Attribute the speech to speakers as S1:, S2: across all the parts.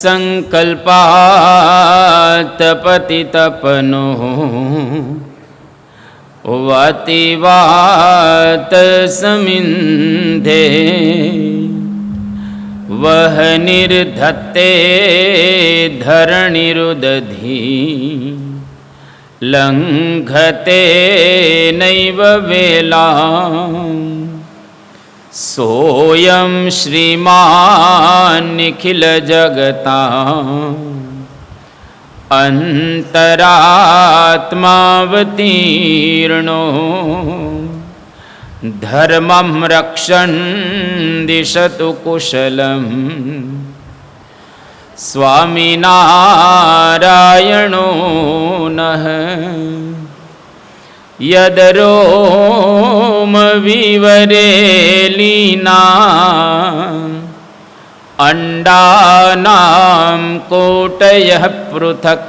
S1: સંકલ્પાત પતિતપનો વાતિ વાત સમિંધે વહ નિર્ધત્તે ધરણીરુદધી લંઘતે નૈવ વેલા સોયં શ્રીમાન નિખિલ જગતા અંતરાત્માવતીર્ણો ધર્મં રક્ષણ દિશતુ કુશલમ સ્વામિનારાયણો નઃ યદરોમ વિવરેલીના અંડાનામ કોટયઃ પૃથક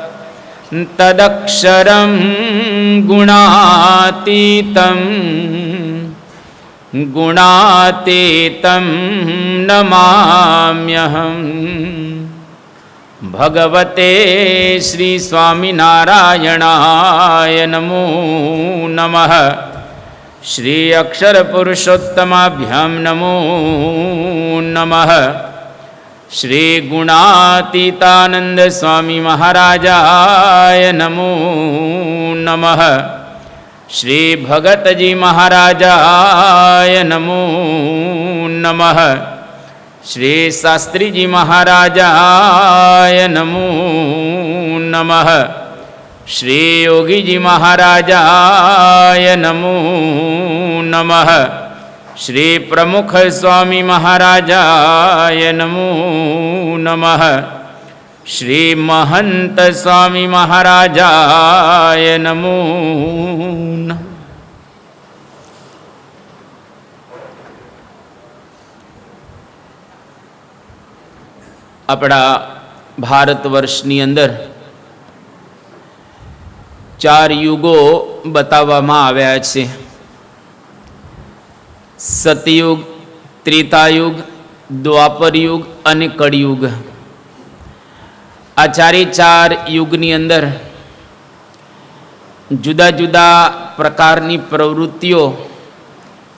S1: તદક્ષરં ગુણાતીતં નમામ્યહં. ભગવતે શ્રી સ્વામિનારાયણાય નમો નમઃ. શ્રી અક્ષર પુરુષોત્તમાભ્યામ નમો નમઃ. શ્રી ગુણાતીતાનંદ સ્વામી મહારાજાય નમો નમઃ. શ્રી ભગતજી મહારાજાય નમો નમઃ. શ્રી શાસ્ત્રીજી મહારાજાય નમો નમઃ. શ્રી યોગીજી મહારાજાય નમો નમઃ. શ્રી પ્રમુખ સ્વામી મહારાજાય નમો નમઃ. શ્રી મહંત સ્વામી મહારાજાય નમો નમઃ. આપણા ભારત વર્ષની અંદર 4 યુગો બતાવવામાં આવ્યા છે. સતયુગ, ત્રેતાયુગ, દ્વાપરયુગ અને કળિયુગ. આ 4 યુગની અંદર જુદા જુદા પ્રકારની પ્રવૃત્તિઓ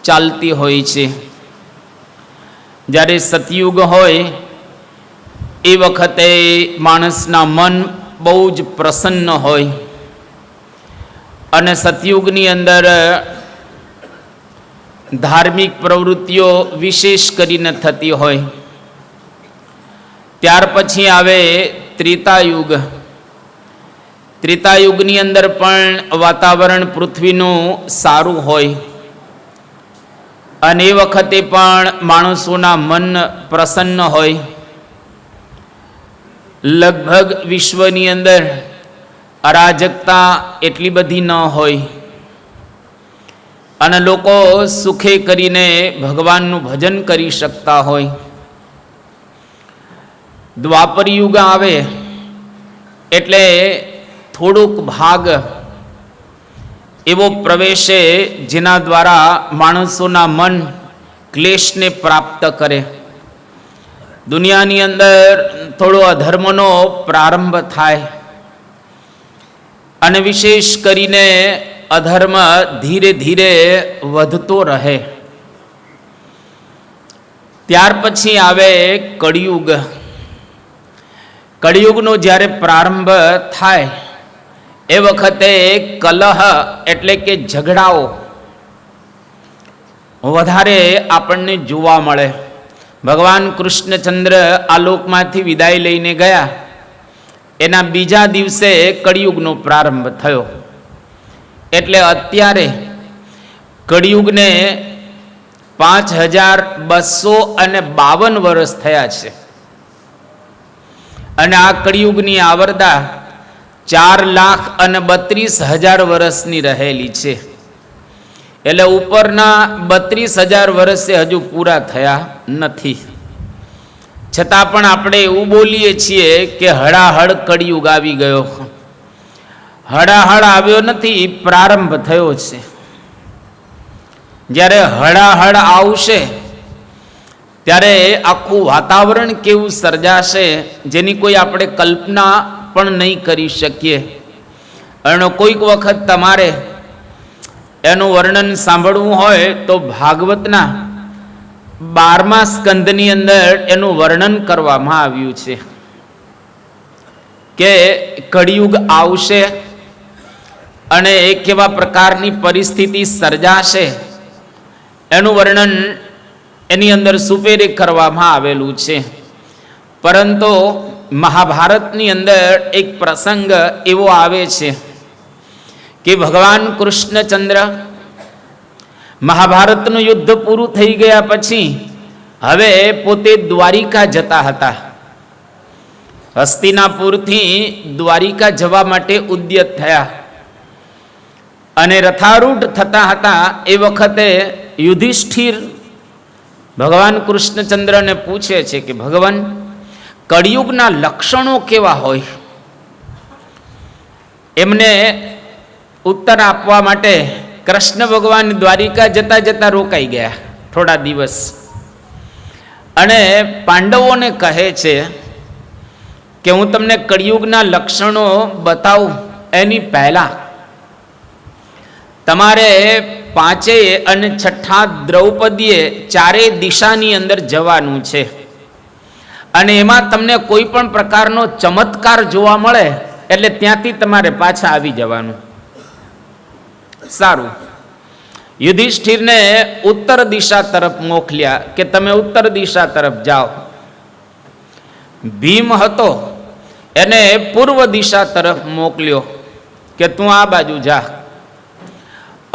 S1: ચાલતી હોય છે. જ્યારે સતયુગ હોય એ વખતે માણસના મન બહુ જ પ્રસન્ન હોય અને સતયુગની અંદર ધાર્મિક પ્રવૃત્તિઓ વિશેષ કરીને થતી હોય. ત્યાર પછી આવે ત્રેતાયુગ. ત્રેતાયુગની અંદર પણ વાતાવરણ પૃથ્વીનું સારું હોય અને એ વખતે પણ માણસોના મન પ્રસન્ન હોય. લગભગ વિશ્વની અંદર અરાજકતા એટલી બધી ન હોય અને લોકો સુખે કરીને ભગવાનનું ભજન કરી શકતા હોય. દ્વાપર યુગ આવે એટલે થોડુંક ભાગ એવો પ્રવેશે જેના દ્વારા માણસોના મન ક્લેશને પ્રાપ્ત કરે. દુનિયાની અંદર થોડો અધર્મનો પ્રારંભ થાય અને વિશેષ કરીને અધર્મ ધીરે ધીરે વધતો રહે. ત્યાર પછી આવે કળિયુગ. કળિયુગનો જ્યારે પ્રારંભ થાય એ વખતે કલહ એટલે કે ઝઘડાઓ વધારે આપણને જોવા મળે. ભગવાન કૃષ્ણચંદ્ર આ લોકમાંથી વિદાય લઈને ગયા એના બીજા દિવસે કળિયુગનો પ્રારંભ થયો. એટલે અત્યારે કળિયુગને 5252 વર્ષ થયા છે અને આ કળિયુગની આવરદા 4,32,000 વર્ષની રહેલી છે. એટલે ઉપરના 32,000 વર્ષે હજુ પૂરા થયા નથી. છતાં પણ આપણે એવું બોલીએ છીએ કે હળાહળ કળિયુગ આવી ગયો. હળાહળ આવ્યો નથી, પ્રારંભ થયો છે. જ્યારે હળાહળ આવશે ત્યારે આખું વાતાવરણ કેવું સર્જાશે જેની કોઈ આપણે કલ્પના પણ નહીં કરી શકીએ. અને કોઈક વખત તમારે એનું વર્ણન સાંભળવું હોય તો ભાગવતના 12મા સ્કંદની અંદર એનું વર્ણન કરવામાં આવ્યું છે કે કળિયુગ આવશે અને એ કેવા પ્રકારની પરિસ્થિતિ સર્જાશે એનું વર્ણન એની અંદર સુપેરે કરવામાં આવેલું છે. પરંતુ મહાભારતની અંદર એક પ્રસંગ એવો આવે છે કે ભગવાન કૃષ્ણચંદ્ર મહાભારતનું યુદ્ધ પૂરું થઈ ગયા પછી હવે પોતે દ્વારિકા જતા હતા. હસ્તિનાપુરથી દ્વારિકા જવા માટે ઉદ્યત થયા અને રથારૂઢ થતા હતા. એ વખતે યુધિષ્ઠિર ભગવાન કૃષ્ણચંદ્રને પૂછે છે કે ભગવાન, કળિયુગના લક્ષણો કેવા હોય? એમને ઉત્તર આપવા માટે કૃષ્ણ ભગવાન દ્વારિકા જતા જતા રોકાઈ ગયા થોડા દિવસ અને પાંડવોને કહે છે કે હું તમને કળિયુગના લક્ષણો બતાવું એની પહેલા તમારે 5 અને 6 દ્રૌપદીએ 4 દિશાની અંદર જવાનું છે અને એમાં તમને કોઈ પણ પ્રકારનો ચમત્કાર જોવા મળે એટલે ત્યાંથી તમારે પાછા આવી જવાનું. સારું, યુધિષ્ઠિરને ઉત્તર દિશા તરફ મોકલ્યા કે તમે ઉત્તર દિશા તરફ જાઓ. ભીમ હતો એને પૂર્વ દિશા તરફ મોકલ્યો કે તું આ બાજુ જા.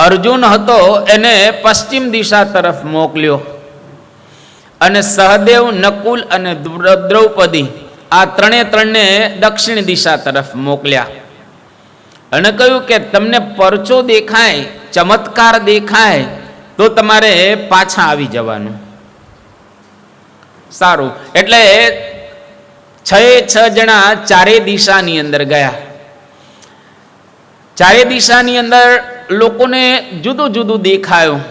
S1: અર્જુન હતો એને પશ્ચિમ દિશા તરફ મોકલ્યો અને સહદેવ, નકુલ અને દ્રૌપદી આ ત્રણને દક્ષિણ દિશા તરફ મોકલ્યા અને કહ્યું કે તમને પરચો દેખાય, ચમત્કાર દેખાય તો તમારે પાછા આવી જવાનું. સારું, એટલે 6 જણા 4 દિશાની અંદર ગયા. 4 દિશાની અંદર લોકોને જુદું જુદું દેખાયું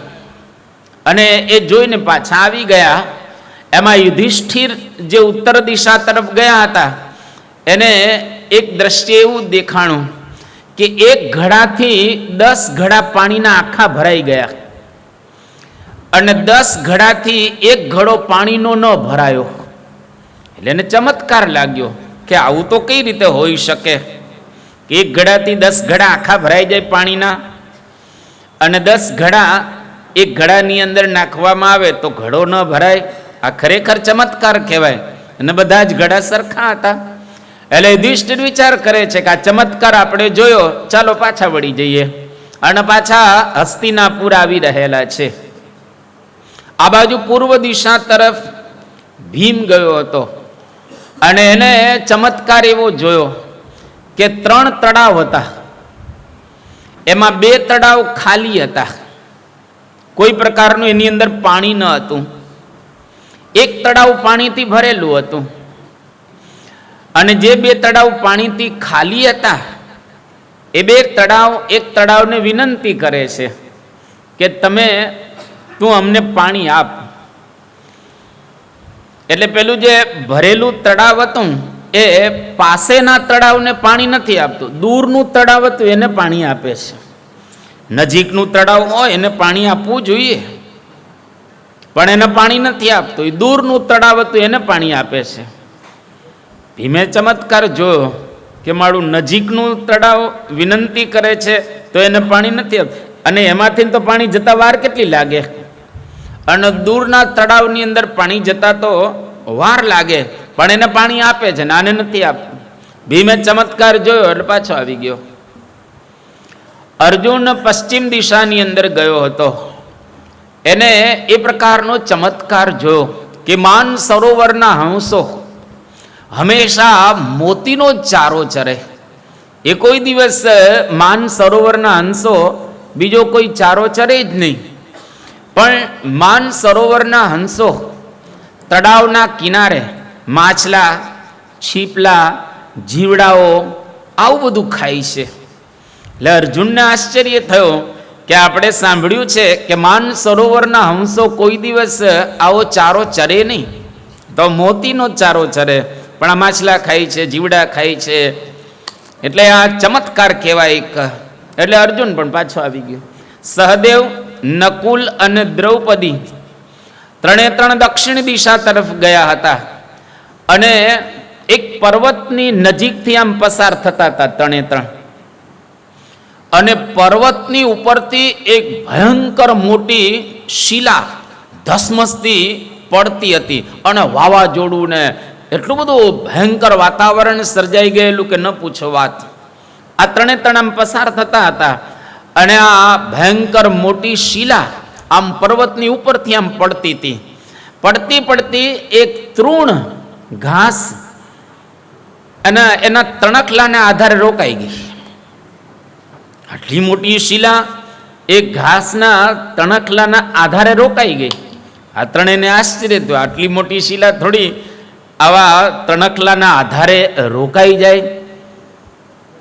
S1: અને એ જોઈને પાછા આવી ગયા. એમાં યુધિષ્ઠિર જે ઉત્તર દિશા તરફ ગયા હતા એને એક દ્રશ્ય એવું દેખાણું કે એક ઘડાથી 10 ઘડા પાણીના આખા ભરાઈ ગયા અને 10 ઘડાથી એક ઘડો પાણીનો ન ભરાયો. એટલે એને ચમત્કાર લાગ્યો કે આવું તો કઈ રીતે હોઈ શકે કે એક ઘડાથી 10 ઘડા આખા ભરાઈ જાય પાણીના અને 10 ઘડા એક ઘડાની અંદર નાખવામાં આવે તો ઘડો ન ભરાય. આ ખરેખર ચમત્કાર કહેવાય અને બધા જ ઘડા સરખા હતા. એટલે યુધિષ્ઠિર વિચાર કરે છે કે આ ચમત્કાર આપણે જોયો, ચાલો પાછા વળી જઈએ અને પાછા હસ્તિનાપુર આવી રહેલા છે. આ બાજુ પૂર્વ દિશા તરફ ભીમ ગયો હતો અને એને ચમત્કાર એવો જોયો કે 3 તળાવ હતા. એમાં 2 તળાવ ખાલી હતા, કોઈ પ્રકારનું એની અંદર પાણી ન હતું. એક તળાવ પાણીથી ભરેલું હતું અને જે 2 તળાવ પાણીથી ખાલી હતા એ 2 તળાવ એક તળાવને વિનંતી કરે છે કે તું અમને પાણી આપ. એટલે પેલું જે ભરેલું તળાવ હતું એ પાસેના તળાવને પાણી નથી આપતું, દૂરનું તળાવ હતું એને પાણી આપે છે. નજીકનું તળાવ હોય એને પાણી આપવું જોઈએ પણ એને પાણી નથી આપતું. એ દૂરનું તળાવ હતું એને પાણી આપે છે. ભીમે ચમત્કાર જોયો કે મારું નજીકનું તળાવ વિનંતી કરે છે તો એને પાણી નથી આપતું અને એમાંથી તો પાણી જતા વાર કેટલી લાગે અને દૂરના તળાવની અંદર પાણી જતા તો વાર લાગે પણ એને પાણી આપે છે ને આને નથી આપતું. ભીમે ચમત્કાર જોયો એટલે પાછો આવી ગયો. અર્જુન પશ્ચિમ દિશાની અંદર ગયો હતો. એને એ પ્રકારનો ચમત્કાર જોયો કે માન સરોવરના હંસો હંમેશા મોતીનો ચારો ચરે. એ કોઈ દિવસ માન સરોવરના હંસો બીજો કોઈ ચારો ચરે જ નહીં, પણ માન સરોવરના હંસો તળાવના કિનારે માછલા, છીપલા, જીવડાઓ આવું બધું ખાય છે. એટલે અર્જુનને આશ્ચર્ય થયો કે આપણે સાંભળ્યું છે કે માન સરોવરના હંસો કોઈ દિવસ આવો ચારો ચરે નહીં, તો મોતીનો ચારો ચરે, પણ આ માછલા ખાય છે, જીવડા ખાય છે, એટલે આ ચમત્કાર કહેવાય. એટલે અર્જુન પણ પાછો આવી ગયો. સહદેવ, નકુલ અને દ્રૌપદી ત્રણે દક્ષિણ દિશા તરફ ગયા હતા અને એક પર્વતની નજીકથી આમ પસાર થતા હતા ત્રણે. અને પર્વતની ઉપરથી એક ભયંકર મોટી શિલા ધસમસતી પડતી હતી અને વાવાઝોડું ને એટલું બધું ભયંકર વાતાવરણ સર્જાઈ ગયેલું કે ન પૂછો વાત. આ ત્રણે આમ પસાર થતા હતા અને આ ભયંકર મોટી શિલા આમ પર્વતની ઉપરથી આમ પડતી હતી. પડતી એક તૃણ ઘાસ અને એના તણખલાને આધારે રોકાઈ ગઈ. આટલી મોટી શિલા એક ઘાસના તણખલાના આધારે રોકાઈ ગઈ. આ ત્રણેયને આશ્ચર્ય થયું, આટલી મોટી શિલા થોડી આવા તણખલાના આધારે રોકાઈ જાય?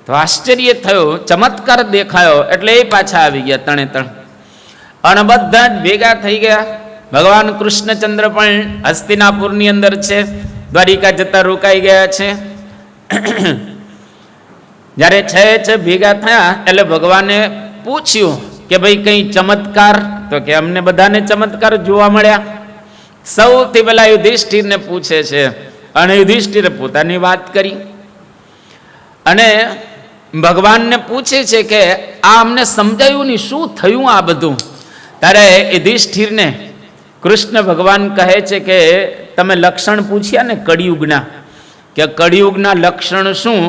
S1: તો આશ્ચર્ય થયું, ચમત્કાર દેખાયો, એટલે એ પાછા આવી ગયા ત્રણે. અને બધા જ ભેગા થઈ ગયા. ભગવાન કૃષ્ણચંદ્ર પણ હસ્તિનાપુરની અંદર છે, દ્વારિકા જતા રોકાઈ ગયા છે. જ્યારે છે ભેગા થયા એટલે ભગવાને પૂછ્યું કે ભાઈ કઈ ચમત્કાર? તો કે અમને બધાને ચમત્કાર જોવા મળ્યા. સૌથી પહેલા યુધિષ્ઠિરને પૂછે છે અને યુધિષ્ઠિરે પોતાની વાત કરી અને ભગવાનને પૂછે છે કે આ અમને સમજાયું નહીં, શું થયું આ બધું? ત્યારે યુધિષ્ઠિરને કૃષ્ણ ભગવાન કહે છે કે તમે લક્ષણ પૂછ્યા ને કળિયુગના, કે કળિયુગના લક્ષણ શું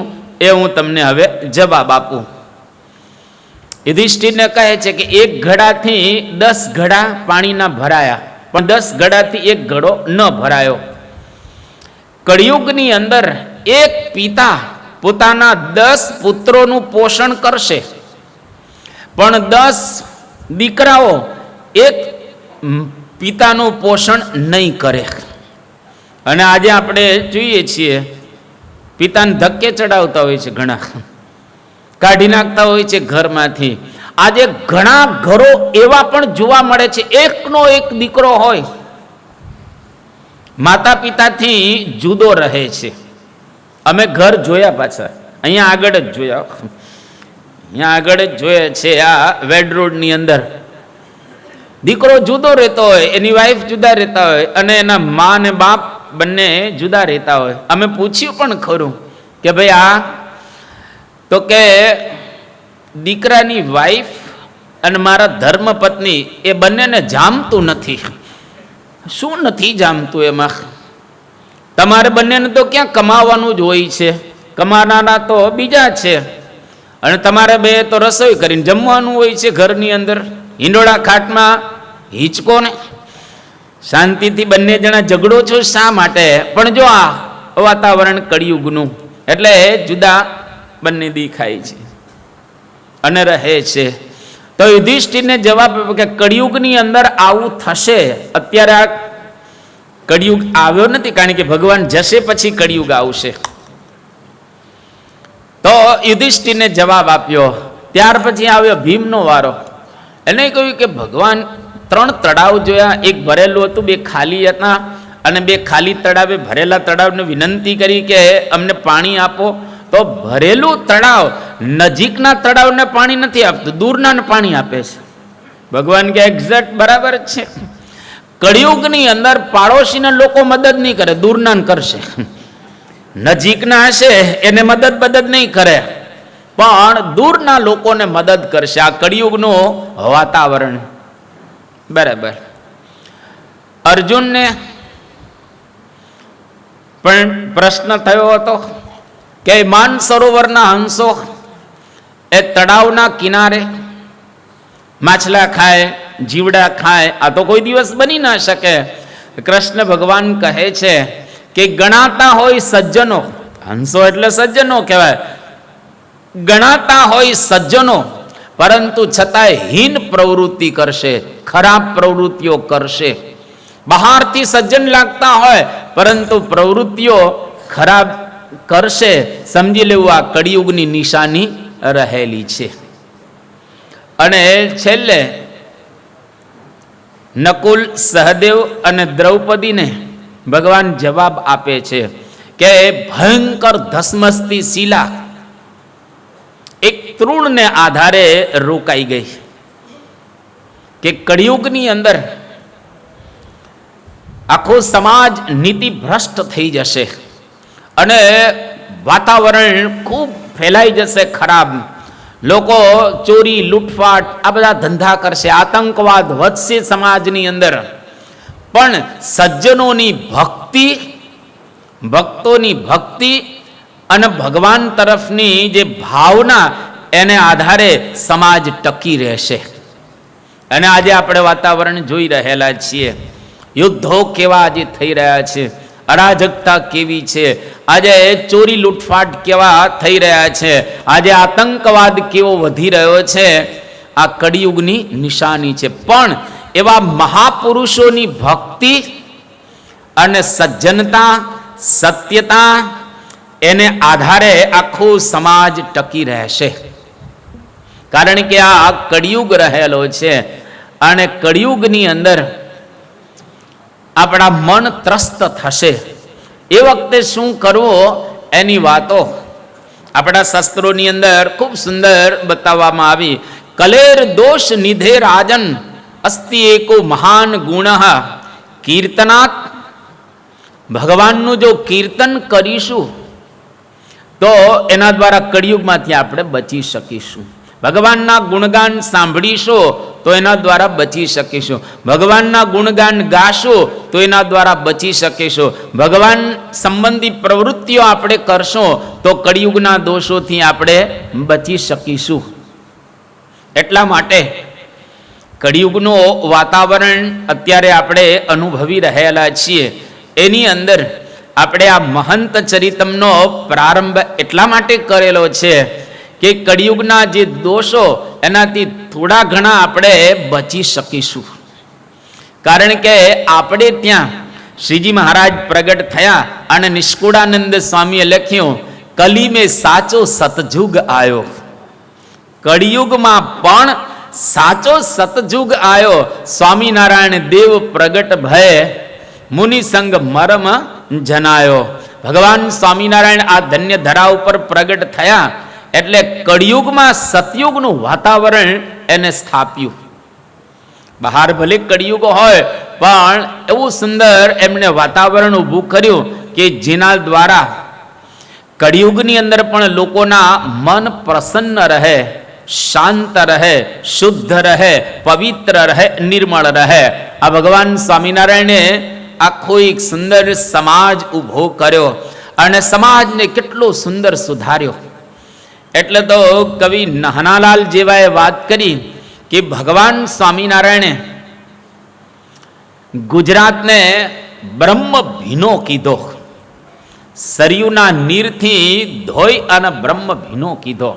S1: એ હું તમને હવે જવાબ આપું. યુધિષ્ઠિરને કહે છે કે એક ઘડાથી 10 ઘડા પાણીના ભરાયા, પણ 10 ઘડાથી એક ઘડો ન ભરાયો. કળિયુગની અંદર એક પિતા પોતાના 10 પુત્રોનું પોષણ કરશે, પણ 10 દીકરાઓ એક પિતાનું પોષણ નહીં કરે. અને આજે આપણે જોઈએ છીએ પિતાને ધક્કે ચડાવતા હોય છે, ઘણા કાઢી નાખતા હોય છે ઘરમાંથી. આજે ઘણા ઘરો એવા પણ જોવા મળે છે, એકનો એક દીકરો હોય માતા પિતાથી જુદો રહે છે. અમે ઘર જોયા, પાછા અહીંયા આગળ જ જોયા, અહીંયા આગળ જ જોયા છે. આ વેડ રોડની અંદર દીકરો જુદો રહેતો હોય, એની વાઈફ જુદા રહેતા હોય અને એના મા ને બાપ બંને જુદા રહેતા હોય. અમે પૂછ્યું પણ ખરું કે ભાઈ આ, તો કે દીકરાની વાઈફ અને મારા ધર્મપત્ની એ બંનેને જામતું નથી. શું નથી જામતું એમાં? તમારે બંનેને તો ક્યાં કમાવાનું જ હોય છે, કમાનારા તો બીજા છે, અને તમારે બે તો રસોઈ કરીને જમવાનું હોય છે ઘરની અંદર. હિંડોળા ખાટમાં હિંચકો ને શાંતિથી બંને જણા ઝઘડો છો શા માટે? પણ જો આ વાતાવરણ કળિયુગનું, એટલે જુદા બંને દેખાય છે અને રહે છે. તો યુધિષ્ઠિરને જવાબ આપ્યો કે કળિયુગની અંદર આવું થશે. અત્યારે આ કળિયુગ આવ્યો નથી, કારણ કે ભગવાન જશે પછી કળિયુગ આવશે. તો યુધિષ્ઠિરને જવાબ આપ્યો. ત્યાર પછી આવ્યો ભીમનો વારો. એને કહ્યું કે ભગવાન 3 તળાવ જોયા, એક ભરેલું હતું, 2 ખાલી હતા, અને 2 ખાલી તળાવે ભરેલા તળાવને વિનંતી કરી કે અમને પાણી આપો. તો ભરેલું તળાવ નજીકના તળાવને પાણી નથી આપતું, દૂરનાને પાણી આપે છે. ભગવાન કે એક્ઝેક્ટ બરાબર જ છે. કળિયુગની અંદર પાડોશીને લોકો મદદ નહીં કરે, દૂરનાને કરશે. નજીકના હશે એને મદદ નહીં કરે, પણ દૂરના લોકોને મદદ કરશે. આ કળિયુગનું વાતાવરણ. બરાબર. અર્જુનને પણ પ્રશ્ન થયો હતો કે માન સરોવરના હંસો એ તળાવના કિનારે માછલા ખાય, જીવડા ખાય, આ તો કોઈ દિવસ બની ના શકે. કૃષ્ણ ભગવાન કહે છે કે ગણાતા હોય સજ્જનો, હંસો એટલે સજ્જનો કહેવાય, ગણાતા હોય સજ્જનો, પરંતુ છતાંય હીન પ્રવૃત્તિ કરશે, ખરાબ પ્રવૃત્તિઓ કરશે. બહારથી સજ્જન લાગતા હોય પરંતુ પ્રવૃત્તિઓ ખરાબ કરશે. સમજી લેવું આ કળિયુગની નિશાની રહેલી છે. અને છેલ્લે નકુલ, સહદેવ અને દ્રૌપદીને ભગવાન જવાબ આપે છે કે ભયંકર ધસમસતી શિલા એક તૃણને આધારે રોકાઈ ગઈ, કે કળિયુગની અંદર આખો સમાજ નીતિભ્રષ્ટ થઈ જશે અને વાતાવરણ ખૂબ ફેલાઈ જશે ખરાબ. લોકો ચોરી, લૂંટફાટ આ બધા ધંધા કરશે, આતંકવાદ વધશે સમાજની અંદર. પણ સજ્જનોની ભક્તિ, ભક્તોની ભક્તિ અને ભગવાન તરફની જે ભાવના એને આધારે સમાજ ટકી રહેશે. અને આજે આપણે વાતાવરણ જોઈ રહેલા છીએ, યુદ્ધો કેવા આજે થઈ રહ્યા છે, અરાજકતા કેવી છે, આજે ચોરી લૂંટફાટ કેવા થઈ રહ્યા છે, આજે આતંકવાદ કેવો વધી રહ્યો છે. આ કળિયુગની નિશાની છે. પણ એવા મહાપુરુષોની ભક્તિ અને સજ્જનતા, સત્યતા એને આધારે આખો સમાજ ટકી રહેશે. કારણ કે આ કળિયુગ રહેલો છે અને કળિયુગની અંદર આપણા મન ત્રસ્ત થશે. એ વખતે શું કરવું એની વાતો આપણા શાસ્ત્રોની અંદર ખૂબ સુંદર બતાવવામાં આવી. કલેર દોષ નિધે રાજન અસ્તિ એકો મહાન ગુણ કીર્તનાત. ભગવાનનું જો કીર્તન કરીશું તો એના દ્વારા કળિયુગમાંથી આપણે બચી શકીશું. ભગવાનના ગુણગાન સાંભળીશું તો એના દ્વારા બચી શકીશું. ભગવાનના ગુણગાન ગાશું તો એના દ્વારા બચી શકીશું. ભગવાન સંબંધી પ્રવૃત્તિઓ આપણે કરશું તો કળિયુગના દોષોથી આપણે બચી શકીશું. એટલા માટે કળિયુગનું વાતાવરણ અત્યારે આપણે અનુભવી રહેલા છીએ. એની અંદર આપણે આ મહંત ચરિતમનો પ્રારંભ એટલા માટે કરેલો છે કે કળિયુગના જે દોષો એનાથી થોડા ઘણા આપણે બચી શકીશું. કારણ કે આપણે ત્યાં શ્રીજી મહારાજ પ્રગટ થયા અને નિષ્કુળાનંદ સ્વામીએ લખ્યું, કલી મેં સાચો સતયુગ આવ્યો. કળિયુગમાં પણ સાચો સતયુગ આવ્યો. સ્વામિનારાયણ દેવ પ્રગટ ભય મુનિ સંગ મરમ જનાયો. ભગવાન સ્વામિનારાયણ આ ધન્ય ધરા ઉપર પ્રગટ થયા એટલે કળિયુગમાં સતયુગનું વાતાવરણ એને સ્થાપ્યું. બહાર ભલે કળિયુગ હોય પણ એવું સુંદર એમણે વાતાવરણ ઊભું કર્યું કે જેના દ્વારા કળિયુગની અંદર પણ લોકોના મન પ્રસન્ન રહે, શાંત રહે, શુદ્ધ રહે, પવિત્ર રહે, નિર્મળ રહે. આ ભગવાન સ્વામિનારાયણે આખો એક સુંદર સમાજ ઊભો કર્યો અને સમાજને કેટલો સુંદર સુધાર્યો. એટલે તો કવિ નહનાલાલ જેવાએ વાત કરી કે ભગવાન સ્વામિનારાયણે ગુજરાતને બ્રહ્મ ભીનો કીધો. સરયુના નીરથી ધોઈ અને બ્રહ્મ ભીનો કીધો.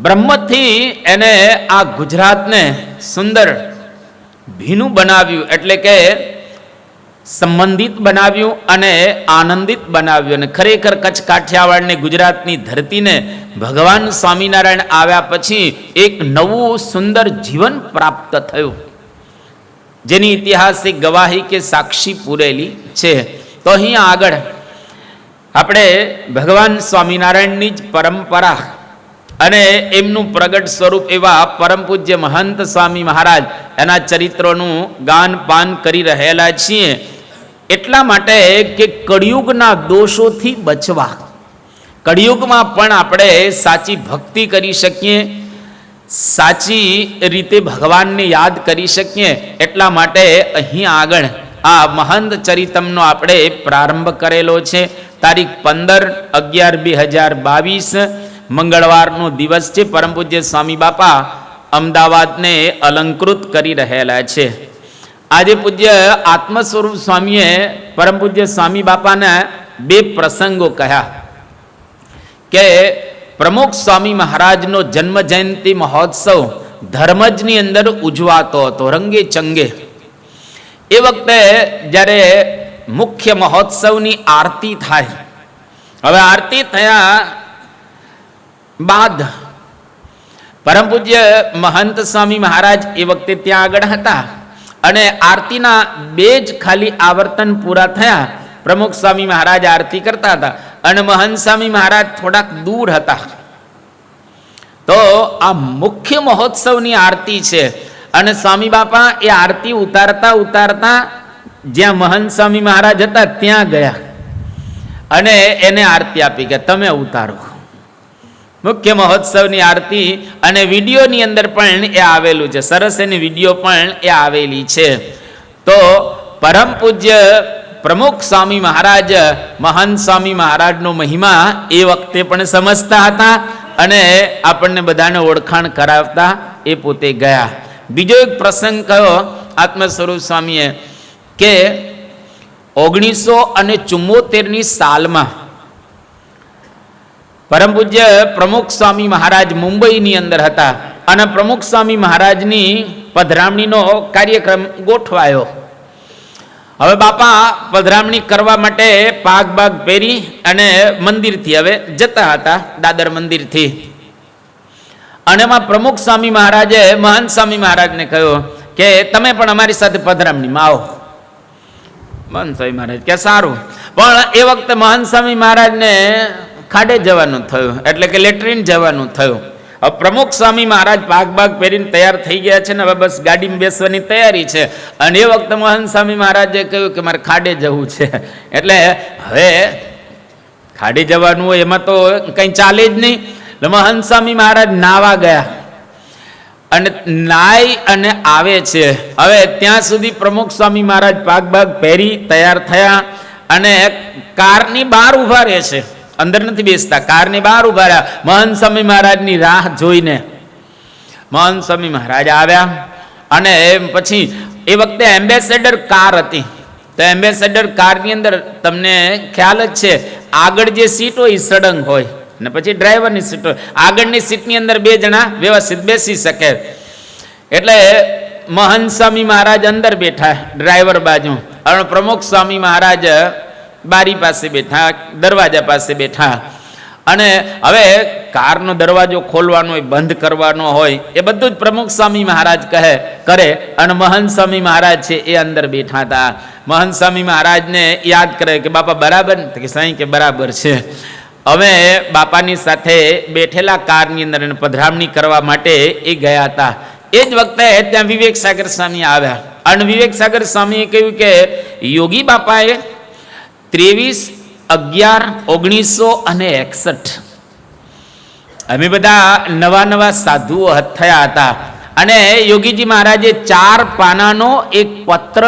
S1: બ્રહ્મથી એને આ ગુજરાતને સુંદર ભીનું બનાવ્યું, એટલે કે સંબંધિત બનાવ્યું અને આનંદિત બનાવ્યું. અને ખરેખર કચ્છ કાઠિયાવાડને, ગુજરાતની ધરતીને ભગવાન સ્વામિનારાયણ આવ્યા પછી એક નવું સુંદર જીવન પ્રાપ્ત થયું, જેની ઐતિહાસિક ગવાહી કે સાક્ષી પૂરેલી છે. તો અહીંયા આગળ આપણે ભગવાન સ્વામિનારાયણની જ પરંપરા અને એમનું પ્રગટ સ્વરૂપ એવા પરમ પૂજ્ય મહંત સ્વામી મહારાજ એના ચરિત્રોનું ગાન પાન કરી રહેલા છીએ. એટલા માટે કે કળિયુગના દોષોથી બચવા, કળિયુગમાં પણ આપણે સાચી ભક્તિ કરી શકીએ, સાચી રીતે ભગવાનને યાદ કરી શકીએ. એટલા માટે અહીં આગળ આ મહંત ચરિતમનો આપણે પ્રારંભ કરેલો છે. તારીખ 15/11/2022 મંગળવારનો દિવસ છે. પરમ પૂજ્ય સ્વામી બાપા અમદાવાદને અલંકૃત કરી રહેલા છે. આજે પૂજ્ય આત્મ સ્વરૂપ સ્વામીએ પરમ પૂજ્ય સ્વામી બાપાને બે પ્રસંગો કહ્યા કે પ્રમુખ સ્વામી મહારાજનો જન્મ જયંતિ મહોત્સવ ધર્મજની અંદર ઉજવાતો હતો રંગે ચંગે. એ વખતે જ્યારે મુખ્ય મહોત્સવની આરતી થાય, હવે આરતી થયા બાદ પરમ પૂજ્ય મહંત સ્વામી મહારાજ એ વખતે ત્યાં આગળ હતા અને આરતીના 2 જ ખાલી આવર્તન પૂરા થયા. પ્રમુખ સ્વામી મહારાજ આરતી કરતા હતા અને મહંત સ્વામી મહારાજ થોડાક દૂર હતા. તો આ મુખ્ય મહોત્સવની આરતી છે અને સ્વામી બાપા એ આરતી ઉતારતા ઉતારતા જ્યાં મહંત સ્વામી મહારાજ હતા ત્યાં ગયા અને એને આરતી આપી કે તમે ઉતારો. મુખ્ય મહોત્સવની આરતી અને વિડીયોની અંદર પણ એ આવેલું છે, સરસ એની વિડીયો પણ એ આવેલી છે. તો પરમ પૂજ્ય પ્રમુખ સ્વામી મહારાજ મહંત સ્વામી મહારાજનો મહિમા એ વખતે પણ સમજતા હતા અને આપણને બધાને ઓળખાણ કરાવતા એ પોતે ગયા. બીજો એક પ્રસંગ કયો આત્મ સ્વરૂપ સ્વામીએ કે 1974ની સાલમાં પરમ પૂજ્ય પ્રમુખ સ્વામી મહારાજ મુંબઈની અંદર હતા અને પ્રમુખ સ્વામી મહારાજની પધરામણીનો કાર્યક્રમ ગોઠવાયો. હવે બાપા પધરામણી કરવા માટે પાગ બાગ પહેરી અને મંદિરથી હવે જતા હતા, દાદર મંદિરથી. અને એમાં પ્રમુખ સ્વામી મહારાજે મહંત સ્વામી મહારાજને કહ્યું કે તમે પણ અમારી સાથે પધરામણીમાં આવો. મહંત સ્વામી મહારાજ કે સારું. પણ એ વખતે મહંત સ્વામી મહારાજને ખાડે જવાનું થયું, એટલે કે લેટ્રિન જવાનું થયું. હવે પ્રમુખ સ્વામી મહારાજ પાગ બાગ પહેરીને તૈયાર થઈ ગયા છે ને હવે બસ ગાડીમાં બેસવાની તૈયારી છે. અને એ વખતે મહંત સ્વામી મહારાજે કહ્યું કે મારે ખાડે જવું છે. એટલે હવે ખાડે જવાનું હોય એમાં તો કંઈ ચાલે જ નહીં. એટલે મહંત સ્વામી મહારાજ નાવા ગયા અને નાઈ અને આવે છે. હવે ત્યાં સુધી પ્રમુખ સ્વામી મહારાજ પાગ બાગ પહેરી તૈયાર થયા અને કારની બહાર ઊભા રહે છે, અંદર નથી બેસતા, કારની બહાર ઊભા રહ્યા. મહંત સ્વામી મહારાજની રાહ જોઈને મહંત સ્વામી મહારાજ આવ્યા અને પછી એ વખતે એમ્બેસેડર કાર હતી. તો એમ્બેસેડર કારની અંદર તમને ખ્યાલ જ છે, આગળ જે સીટ હોય એ સળંગ હોય અને પછી ડ્રાઈવરની સીટ હોય. આગળની સીટની અંદર 2 જણા વ્યવસ્થિત બેસી શકે. એટલે મહંત સ્વામી મહારાજ અંદર બેઠા ડ્રાઈવર બાજુ અને પ્રમુખ સ્વામી મહારાજ બારી પાસે બેઠા, દરવાજા પાસે બેઠા. અને હવે કારનો દરવાજો ખોલવાનો હોય, બંધ કરવાનો હોય, એ બધું જ પ્રમુખ સ્વામી મહારાજ કરે અને મહંત સ્વામી મહારાજ છે એ અંદર બેઠા હતા. મહંત સ્વામી મહારાજને યાદ કરે કે બાપા બરાબર કે સાંઈ કે બરાબર છે. હવે બાપાની સાથે બેઠેલા કારની અંદર એને પધરામણી કરવા માટે એ ગયા હતા. એ જ વખતે ત્યાં વિવેક સાગર સ્વામી આવ્યા અને વિવેક સાગર સ્વામીએ કહ્યું કે યોગી બાપાએ 23/11/1961 અમે બધા નવા સાધુઓ થયા હતા અને યોગીજી મહારાજે 4 પાનાનો એક પત્ર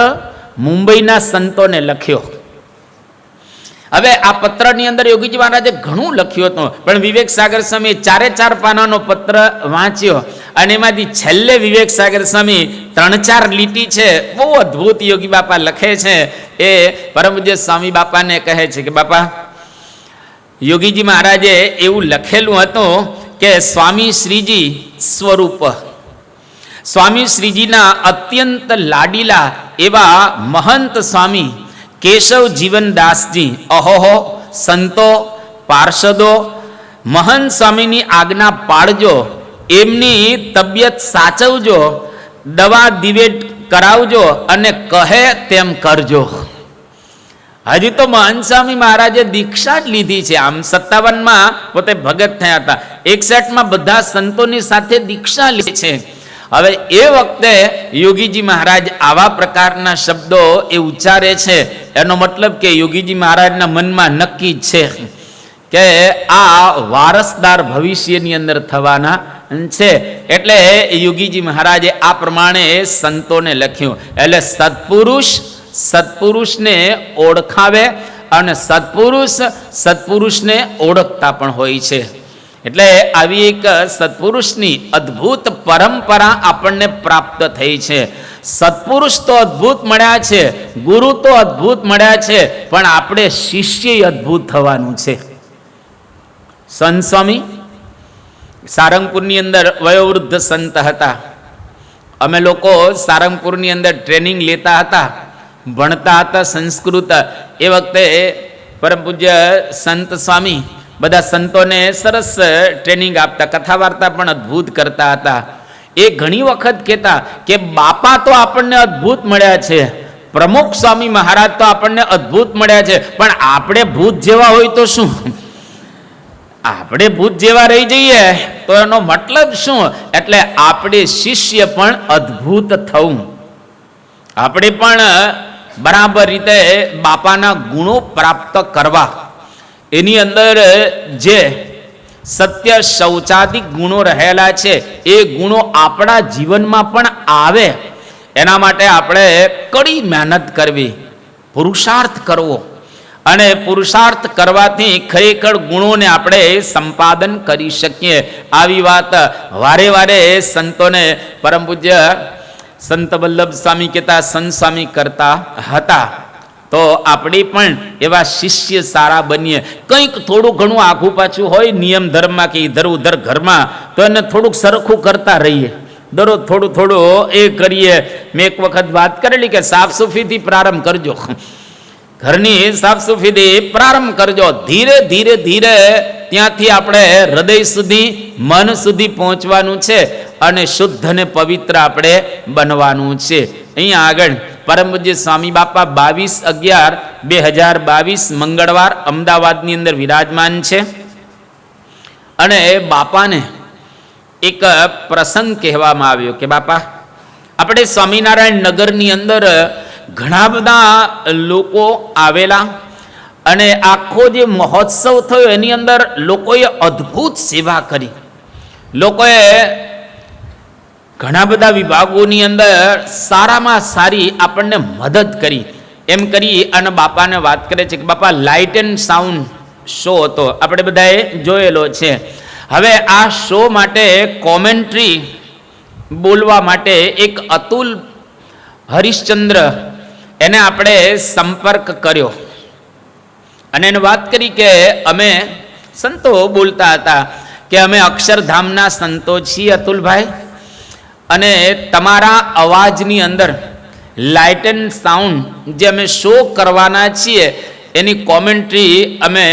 S1: મુંબઈના સંતોને લખ્યો. હવે આ પત્રની અંદર યોગીજી મહારાજે ઘણું લખ્યું હતું, પણ વિવેક સાગર સ્વામી 4 પાનાનો પત્ર વાંચ્યો અને એમાંથી છેલ્લે વિવેક સાગર સ્વામી 3-4 લીટી છે, બહુ અદ્ભુત યોગી બાપા લખે છે. એ પરમ પૂજ્ય સ્વામી બાપાને કહે છે કે બાપા, યોગીજી મહારાજે એવું લખેલું હતું કે સ્વામી શ્રીજી સ્વરૂપ, સ્વામી શ્રીજીના અત્યંત લાડીલા એવા મહંત સ્વામી કેશવ જીવનદાસજી અહોહો સંતો પાર્ષદો મહંત સ્વામીની આજ્ઞા પાળજો, એમની તબિયત સાચવજો, દવા દિવેટ કરાવજો અને કહે તેમ કરજો. હજી તો મહંત સ્વામી મહારાજે દીક્ષા જ લીધી છે. આમ 57માં પોતે ભગત થયા હતા, 61માં બધા સંતોની સાથે દીક્ષા લીધી છે. હવે એ વખતે યોગીજી મહારાજ આવા પ્રકારના શબ્દો એ ઉચ્ચારે છે, એનો મતલબ કે યોગીજી મહારાજના મનમાં નક્કી છે કે આ વારસદાર ભવિષ્યની અંદર થવાના છે. એટલે યોગીજી મહારાજે આ પ્રમાણે સંતોને લખ્યું. એટલે સત્પુરુષને ઓળખાવે અને સત્પુરુષ સત્પુરુષને ઓળખતા પણ હોય છે. એટલે આવી એક સત્પુરુષની અદ્ભુત પરંપરા આપણને પ્રાપ્ત થઈ છે. સત્પુરુષ તો અદ્ભુત મળ્યા છે, ગુરુ તો અદ્ભુત મળ્યા છે, પણ આપણે શિષ્ય અદ્ભુત થવાનું છે. સંત સ્વામી સારંગપુરની અંદર વયોવૃદ્ધ સંત હતા. અમે લોકો સારંગપુરની અંદર ટ્રેનિંગ લેતા હતા, ભણતા હતા સંસ્કૃત. એ વખતે પરમ પૂજ્ય સંત સ્વામી બધા સંતોને સરસ ટ્રેનિંગ આપતા, કથા વાર્તા પણ અદ્ભુત કરતા હતા. એ ઘણી વખત કહેતા કે બાપા તો આપણને અદ્ભુત મળ્યા છે, પ્રમુખ સ્વામી મહારાજ તો આપણને અદ્ભુત મળ્યા છે, પણ આપણે ભૂત જેવા હોય તો શું? આપણે ભૂત જેવા રહી જઈએ તો એનો મતલબ શું? એટલે આપણે શિષ્ય પણ અદ્ભુત થવું, આપણે પણ બરાબર રીતે બાપાના ગુણો પ્રાપ્ત કરવા, એની અંદર જે સત્ય શૌચાદિક ગુણો રહેલા છે એ ગુણો આપણા જીવનમાં પણ આવે, એના માટે આપણે કડી મહેનત કરવી, પુરુષાર્થ કરવો, અને પુરુષાર્થ કરવાથી ખરેખર ગુણોને આપણે સંપાદન કરી શકીએ. આવી વાત વારે વારે સંતોને પરમ પૂજ્ય સંત વલ્લભ સ્વામી કહેતા, સંત સ્વામી કરતા હતા. તો આપણે પણ એવા શિષ્ય સારા બનીએ. કંઈક થોડું ઘણું આઘું પાછું હોય નિયમ ધર્મમાં કે ઇધર ઉધર ઘરમાં, તો એને થોડુંક સરખું કરતા રહીએ, દરરોજ થોડું થોડું એ કરીએ. મેં એક વખત વાત કરેલી કે સાફ સફાઈથી પ્રારંભ કરજો, ઘરની સાફ સફાઈથી પ્રારંભ કરજો. ધીરે ધીરે ધીરે ત્યાંથી આપણે હૃદય સુધી, મન સુધી પહોંચવાનું છે અને શુદ્ધ અને પવિત્ર આપણે બનવાનું છે. અહીંયા આગળ પરમ પૂજ્ય સ્વામી બાપા 22/11/2022 મંગળવાર અમદાવાદની અંદર વિરાજમાન છે. અને બાપાને એક પ્રસંગ કહેવામાં આવ્યો કે બાપા, આપણે સ્વામિનારાયણ નગરની અંદર ઘણા બધા લોકો આવેલા, અને આખો જે મહોત્સવ થયો એની અંદર લોકોએ અદ્ભુત સેવા કરી. લોકોએ ઘણા બધા વિભાગોની અંદર સારામાં સારી આપણને મદદ કરી. એમ કરી અને બાપાને વાત કરે છે કે બાપા, લાઇટ એન્ડ સાઉન્ડ શો હતો, આપણે બધાએ જોયેલો છે. હવે આ શો માટે કોમેન્ટ્રી બોલવા માટે એક અતુલ હરિશ્ચંદ્ર, એને આપણે સંપર્ક કર્યો અને એને વાત કરી કે અમે સંતો બોલતા હતા કે અમે અક્ષરધામના સંતો છીએ અતુલભાઈ, અને તમારા અવાજની અંદર લાઇટ એન્ડ સાઉન્ડ જે અમે શો કરવાના છીએ એની કોમેન્ટ્રી અમે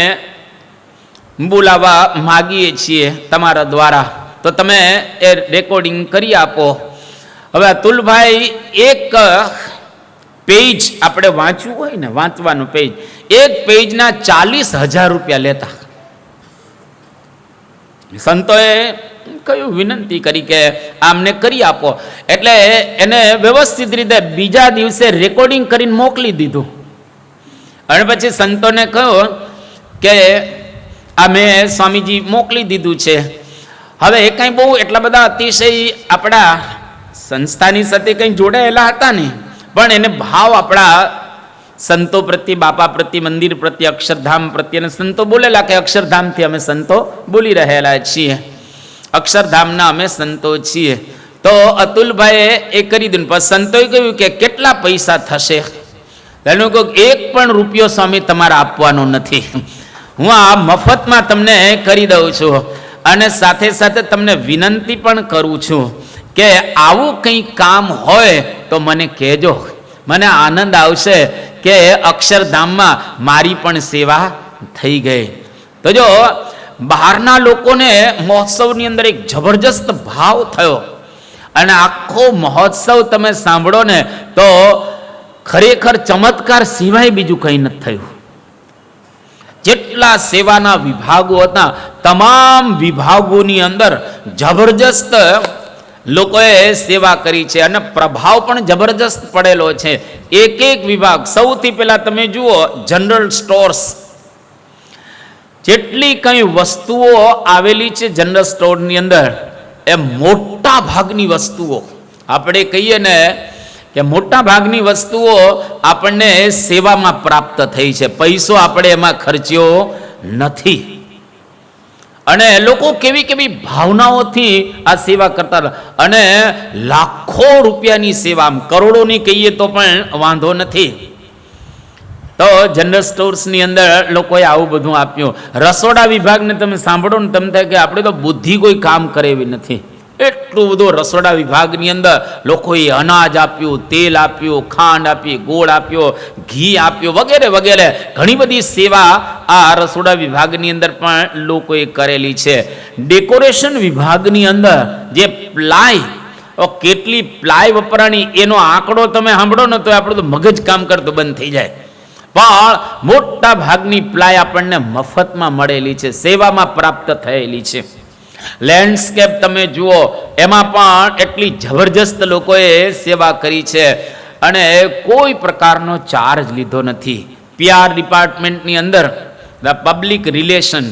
S1: બોલાવવા માગીએ છીએ તમારા દ્વારા, તો તમે એ રેકોર્ડિંગ કરી આપો. હવે અતુલભાઈ એક પેજ આપણે વાંચવું હોય ને, વાંચવાનું પેજ, એક પેજના 40,000 રૂપિયા લેતા. સંતોએ કયું વિનંતી કરી કે આમને કરી આપો, એટલે એને વ્યવસ્થિત રીતે બીજા દિવસે રેકોર્ડિંગ કરીને મોકલી દીધું. અને પછી સંતોને કહ્યું કે આ મેં સ્વામીજી મોકલી દીધું છે. હવે એ કંઈ બહુ એટલા બધા અતિશય આપણા સંસ્થાની સાથે કંઈ જોડાયેલા હતા નહીં, પણ એને ભાવ આપણા સંતો પ્રત્યે, બાપા પ્રત્યે, મંદિર પ્રત્યે, અક્ષરધામ પ્રત્યે, અને સંતો બોલેલા કે અક્ષરધામથી અમે સંતો બોલી રહેલા છીએ, અક્ષરધામના અમે સંતો છીએ. તો અતુલભાઈએ એ કરી દીધું. પણ સંતોએ કહ્યું કે કેટલા પૈસા થશે? એનું કહ્યું એક પણ રૂપિયો સ્વામી તમારે આપવાનો નથી, હું આ મફતમાં તમને કરી દઉં છું. અને સાથે સાથે તમને વિનંતી પણ કરું છું કે આવું કંઈ કામ હોય તો મને કહેજો, મને આનંદ આવશે કે અક્ષરધામમાં મારી પણ સેવા થઈ ગઈ. તો જો બહારના લોકોને મહોત્સવની અંદર એક જબરજસ્ત ભાવ થયો, અને આખો મહોત્સવ તમે સાંભળો ને તો ખરેખર ચમત્કાર સિવાય બીજું કંઈ નથી થયું. જેટલા સેવાના વિભાગો હતા, તમામ વિભાગોની અંદર જબરજસ્ત લોકોએ સેવા કરી છે, અને પ્રભાવ પણ જબરજસ્ત પડેલો છે. એક એક વિભાગ, સૌથી પહેલા તમે જુઓ જનરલ સ્ટોર્સ, જેટલી કંઈ વસ્તુઓ આવેલી છે જનરલ સ્ટોરની અંદર, એ મોટા ભાગની વસ્તુઓ આપણે કહીએ ને કે મોટા ભાગની વસ્તુઓ આપણને સેવામાં પ્રાપ્ત થઈ છે, પૈસો આપણે એમાં ખર્ચ્યો નથી. અને લોકો કેવી કેવી ભાવનાઓથી આ સેવા કરતા હતા, અને લાખો રૂપિયાની સેવા, કરોડોની કહીએ તો પણ વાંધો નથી. તો જનરલ સ્ટોર્સની અંદર લોકોએ આવું બધું આપ્યું. રસોડા વિભાગને તમે સાંભળો ને, તમે થાય કે આપણે તો બુદ્ધિ કોઈ કામ કરે એવી નથી. એટલું બધું રસોડા વિભાગની અંદર લોકોએ અનાજ આપ્યું, તેલ આપ્યું, ખાંડ આપી, ગોળ આપ્યો, ઘી આપ્યો, વગેરે વગેરે ઘણી બધી સેવા આ રસોડા વિભાગની અંદર પણ લોકોએ કરેલી છે. ડેકોરેશન વિભાગની અંદર જે પ્લાય, કેટલી પ્લાય વપરાણી એનો આંકડો તમે સાંભળો ને તો આપણું તો મગજ કામ કરતું બંધ થઈ જાય. પણ મોટા ભાગની પ્લાય આપણને મફતમાં મળેલી છે, સેવામાં પ્રાપ્ત થયેલી છે. લેન્ડસ્કેપ તમે જુઓ, એમાં પણ એટલી જબરજસ્ત લોકોએ સેવા કરી છે અને કોઈ પ્રકારનો ચાર્જ લીધો નથી. PR ડિપાર્ટમેન્ટની અંદર, પબ્લિક રિલેશન,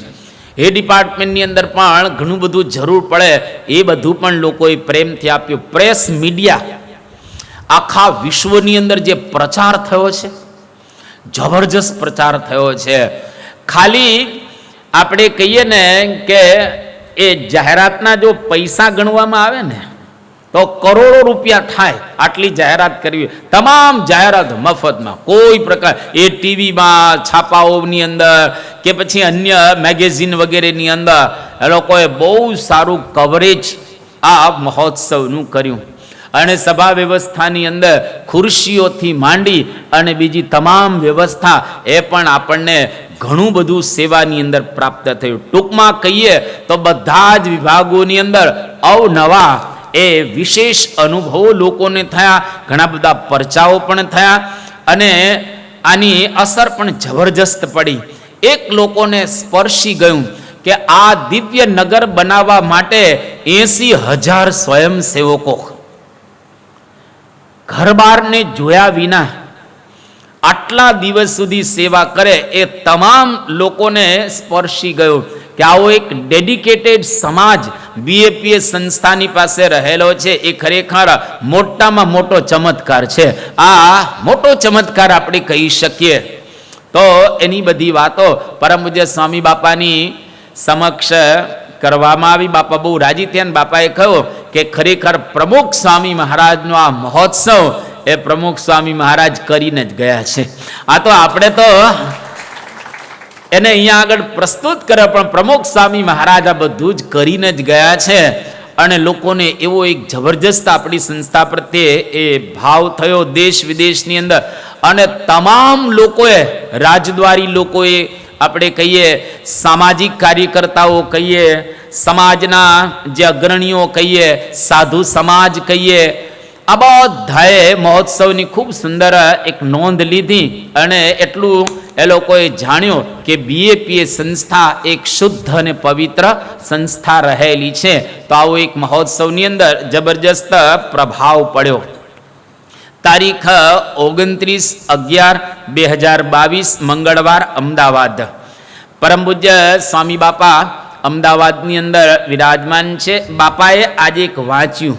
S1: એ ડિપાર્ટમેન્ટની અંદર પણ ઘણું બધું જરૂર પડે એ બધું પણ લોકોએ પ્રેમથી આપ્યું. પ્રેસ મીડિયા, આખા વિશ્વની અંદર જે પ્રચાર થયો છે, જબરજસ્ત પ્રચાર થયો છે. ખાલી આપણે કહીએ ને કે એ જાહેરાતના જો પૈસા ગણવામાં આવે ને તો કરોડો રૂપિયા થાય આટલી જાહેરાત કરવી. તમામ જાહેરાત મફતમાં, કોઈ પ્રકાર, એ ટીવીમાં, છાપાઓની અંદર કે પછી અન્ય મેગેઝિન વગેરેની અંદર એ લોકોએ બહુ સારું કવરેજ આ મહોત્સવનું કર્યું. અને સભા વ્યવસ્થાની અંદર ખુરશીઓથી માંડી અને બીજી તમામ વ્યવસ્થા એ પણ આપણને ઘણું બધું સેવાની અંદર પ્રાપ્ત થયું. ટૂંકમાં કહીએ તો બધા જ વિભાગોની અંદર અવનવા એ વિશેષ અનુભવો લોકોને થયા, ઘણા બધા પરચાઓ પણ થયા અને આની અસર પણ જબરજસ્ત પડી. એક લોકોને સ્પર્શી ગયું કે આ દિવ્ય નગર બનાવવા માટે 80,000 સ્વયંસેવકો ઘરબારને જોયા વિના આટલા દિવસ સુધી સેવા કરે, એ તમામ લોકોને સ્પર્શી ગયો કે આવો એક ડેડિકેટેડ સમાજ BAPS સંસ્થાની પાસે રહેલો છે. એ ખરેખર મોટામાં મોટો ચમત્કાર છે. આ મોટો ચમત્કાર આપણે કહી શકીએ. તો એની બધી વાતો પરમ પૂજ્ય સ્વામી બાપાની સમક્ષ કરવામાં આવી. બાપા બહુ રાજી થયા. બાપાએ કહ્યું કે ખરેખર પ્રમુખ સ્વામી મહારાજનો આ મહોત્સવ એ પ્રમુખ સ્વામી મહારાજ કરીને જ ગયા છે. આ તો આપણે તો એને અહીંયા આગળ પ્રસ્તુત કરે, પણ પ્રમુખ સ્વામી મહારાજ આ બધું જ કરીને જ ગયા છે. અને લોકોને એવો એક જબરજસ્ત આપણી સંસ્થા પ્રત્યે એ ભાવ થયો દેશ વિદેશની અંદર. અને તમામ લોકોએ, રાજદ્વારી લોકોએ, આપણે કહીએ સામાજિક કાર્યકર્તાઓ કહીએ, સમાજના જે અગ્રણીઓ કહીએ, સાધુ સમાજ કહીએ, આ બધાએ મહોત્સવની ખૂબ સુંદર એક નોંધ લીધી. અને એટલું એ લોકોએ જાણ્યું કે BAPS સંસ્થા એક શુદ્ધ અને પવિત્ર સંસ્થા રહેલી છે. તો આવો એક મહોત્સવની અંદર જબરજસ્ત પ્રભાવ પડ્યો. તારીખ 29/11/2022 મંગળવાર, અમદાવાદ. પરમ પૂજ્ય સ્વામી બાપા અમદાવાદની અંદર વિરાજમાન છે. બાપાએ આજે એક વાંચ્યું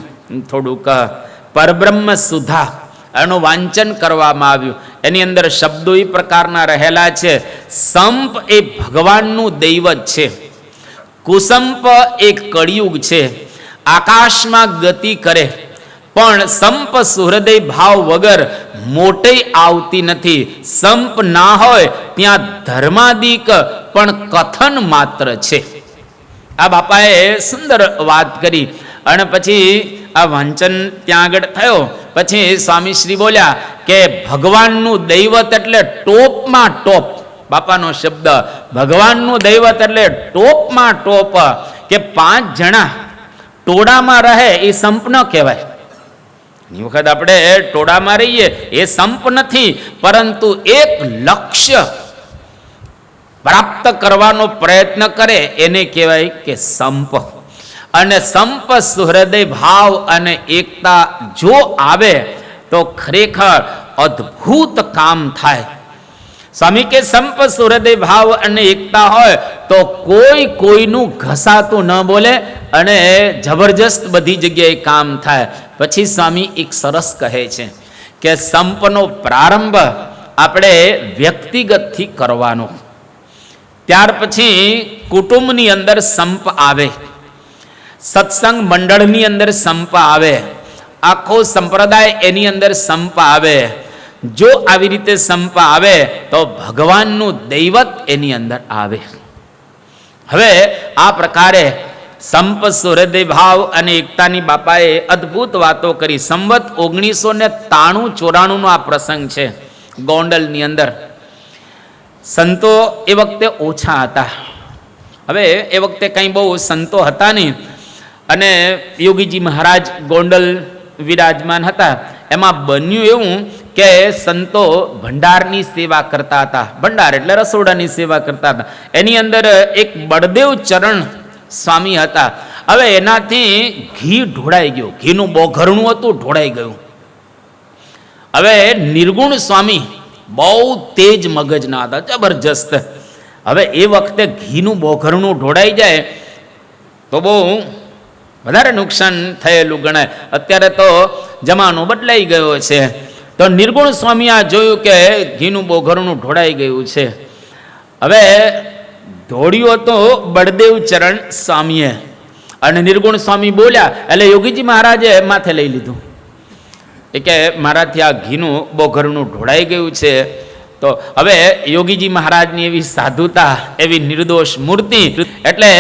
S1: થોડુંક પરબ્રહ્મ સુધા, એનું વાંચન કરવામાં આવ્યું. એની અંદર શબ્દો એ પ્રકારના રહેલા છે. સંપ એ ભગવાનનું દૈવત છે, કુસંપ એ કળિયુગ છે. આકાશમાં ગતિ કરે પણ સંપ સુહૃદય ભાવ વગર મોટઈ આવતી નથી. સંપ ના હોય ત્યાં ધર્માદિક પણ કથન માત્ર છે. આ બાપાએ સુંદર વાત કરી. અને પછી આ વાંચન ત્યાં આગળ થયો. પછી સ્વામી શ્રી બોલ્યા કે ભગવાનનું દૈવત એટલે ટોપમાં ટોપ. બાપાનો શબ્દ, ભગવાનનું દૈવત એટલે ટોપમાં ટોપ. કે 5 જણા ટોળામાં રહે એ સંપ ન કહેવાય. ઘણી વખત આપણે ટોળામાં રહીએ એ સંપ નથી, પરંતુ એક લક્ષ્ય પ્રાપ્ત કરવાનો પ્રયત્ન કરે એને કહેવાય કે સંપ. અને સંપ સુહૃદય ભાવ અને એકતા જો આવે તો ખરેખર અદ્ભુત કામ થાય. સ્વામી કે સંપ સુહૃદય ભાવ અને એકતા હોય તો કોઈ કોઈનું ઘસાતું ન બોલે અને જબરજસ્ત બધી જગ્યાએ કામ થાય. પછી સ્વામી એક સરસ કહે છે કે સંપનો પ્રારંભ આપણે વ્યક્તિગતથી કરવાનો, ત્યાર પછી કુટુંબની અંદર સંપ આવે, સત્સંગ મંડળની અંદર સંપ આવે, આખો સંપ્રદાય એની અંદર સંપ આવે. જો આવી રીતે સંપ આવે તો ભગવાનનું દૈવત એની અંદર આવે. હવે આ પ્રકારે સંપ સુહૃદય ભાવ અને એકતાની બાપાએ અદ્ભુત વાતો કરી. સંવત 1993-94 નો આ પ્રસંગ છે. ગોંડલની અંદર સંતો એ વખતે ઓછા હતા. હવે એ વખતે કંઈ બહુ સંતો હતા નહીં, અને યોગીજી મહારાજ ગોંડલ વિરાજમાન હતા. એમાં બન્યું એવું કે સંતો ભંડારની સેવા કરતા હતા. ભંડાર એટલે રસોડાની સેવા કરતા હતા. એની અંદર એક બળદેવ ચરણ સ્વામી હતા. હવે એનાથી ઘી ઢોળાઈ ગયું, ઘીનું બોઘરણું હતું, ઢોળાઈ ગયું. હવે નિર્ગુણ સ્વામી બહુ તેજ મગજના હતા, જબરજસ્ત. હવે એ વખતે ઘીનું બોઘરણું ઢોળાઈ જાય તો બહુ વધારે નુકસાન થયેલું ગણાય. અત્યારે તો જમાનો બદલાઈ ગયો છે. તો નિર્ગુણ સ્વામી આ જોયું કે ઘીનું બોઘરણું ઢોળાઈ ગયું છે. હવે ઢોળ્યું તો બળદેવ ચરણ સ્વામીએ, અને નિર્ગુણ સ્વામી બોલ્યા એટલે યોગીજી મહારાજે માથે લઈ લીધું. એ કે મારાથી આ ઘીનું બોઘરણું ઢોળાઈ ગયું છે. તો હવે યોગીજી મહારાજની એવી સાધુતા, એવી નિર્દોષ મૂર્તિ, એટલે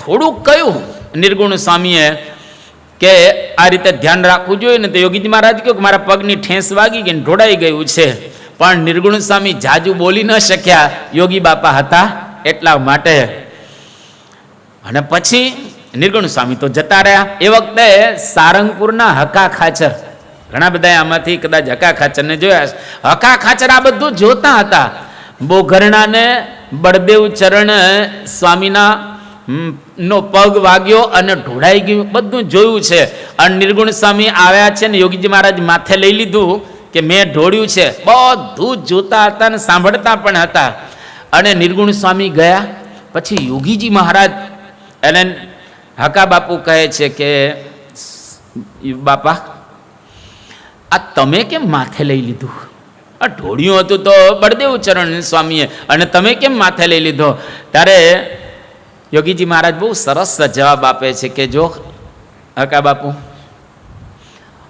S1: થોડુંક કહ્યું નિર્ગુણ સ્વામીએ કે આ રીતે ધ્યાન રાખવું જોઈએ ને. તો યોગીજી મહારાજ કહ્યું કે મારા પગની ઠેસ વાગી ગઈ, ઢોળાઈ ગયું છે. પણ નિર્ગુણ સ્વામી જાજુ બોલી ન શક્યા, યોગી બાપા હતા એટલા માટે. અને પછી નિર્ગુણ સ્વામી તો જતા રહ્યા. એ વખતે સારંગપુરના હકા ખાચર, ઘણા બધા આમાંથી કદાચ હકા ખાચરને જોયા. હકા ખાચર આ બધું જોતા હતા. બોઘરણાને બળદેવ ચરણ સ્વામીના નો પગ વાગ્યો અને ઢોળાઈ ગયું, બધું જોયું છે. અને નિર્ગુણ સ્વામી આવ્યા છે ને યોગીજી મહારાજ માથે લઈ લીધું કે મેં ઢોળ્યું છે. બધું જોતા હતા ને સાંભળતા પણ હતા. અને નિર્ગુણ સ્વામી ગયા પછી યોગીજી મહારાજ એને હકા બાપુ કહે છે કે બાપા આ તમે કેમ માથે લઈ લીધું? આ ઢોળ્યું હતું તો બળદેવ ચરણ સ્વામીએ, અને તમે કેમ માથે લઈ લીધો? ત્યારે યોગીજી મહારાજ બહુ સરસ જવાબ આપે છે કે જો હકા બાપુ,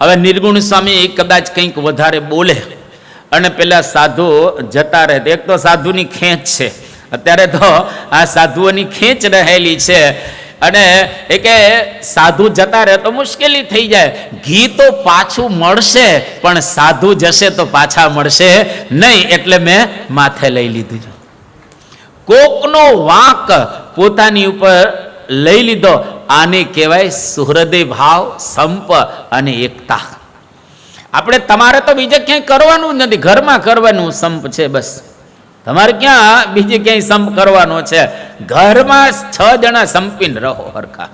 S1: હવે નિર્ગુણ સ્વામી કદાચ કંઈક વધારે બોલે અને પેલા સાધુ જતા રહે. એક તો સાધુની ખેંચ છે, અત્યારે તો આ સાધુઓની ખેંચ રહેલી છે. અને એ કે સાધુ જતા રહે તો મુશ્કેલી થઈ જાય. ઘી તો પાછું મળશે પણ સાધુ જશે તો પાછા મળશે નહીં, એટલે મેં માથે લઈ લીધું. કોકનો વાંક પોતાની ઉપર લઈ લીધો, આને કહેવાય સુહૃદય ભાવ, સંપ અને એકતા. આપણે તમારે તો બીજે ક્યાંય કરવાનું જ નથી, ઘરમાં કરવાનું સંપ છે બસ. તમારે ક્યાં બીજે ક્યાંય સંપ કરવાનો છે? ઘરમાં 6 જણા સંપીને રહો હરખા.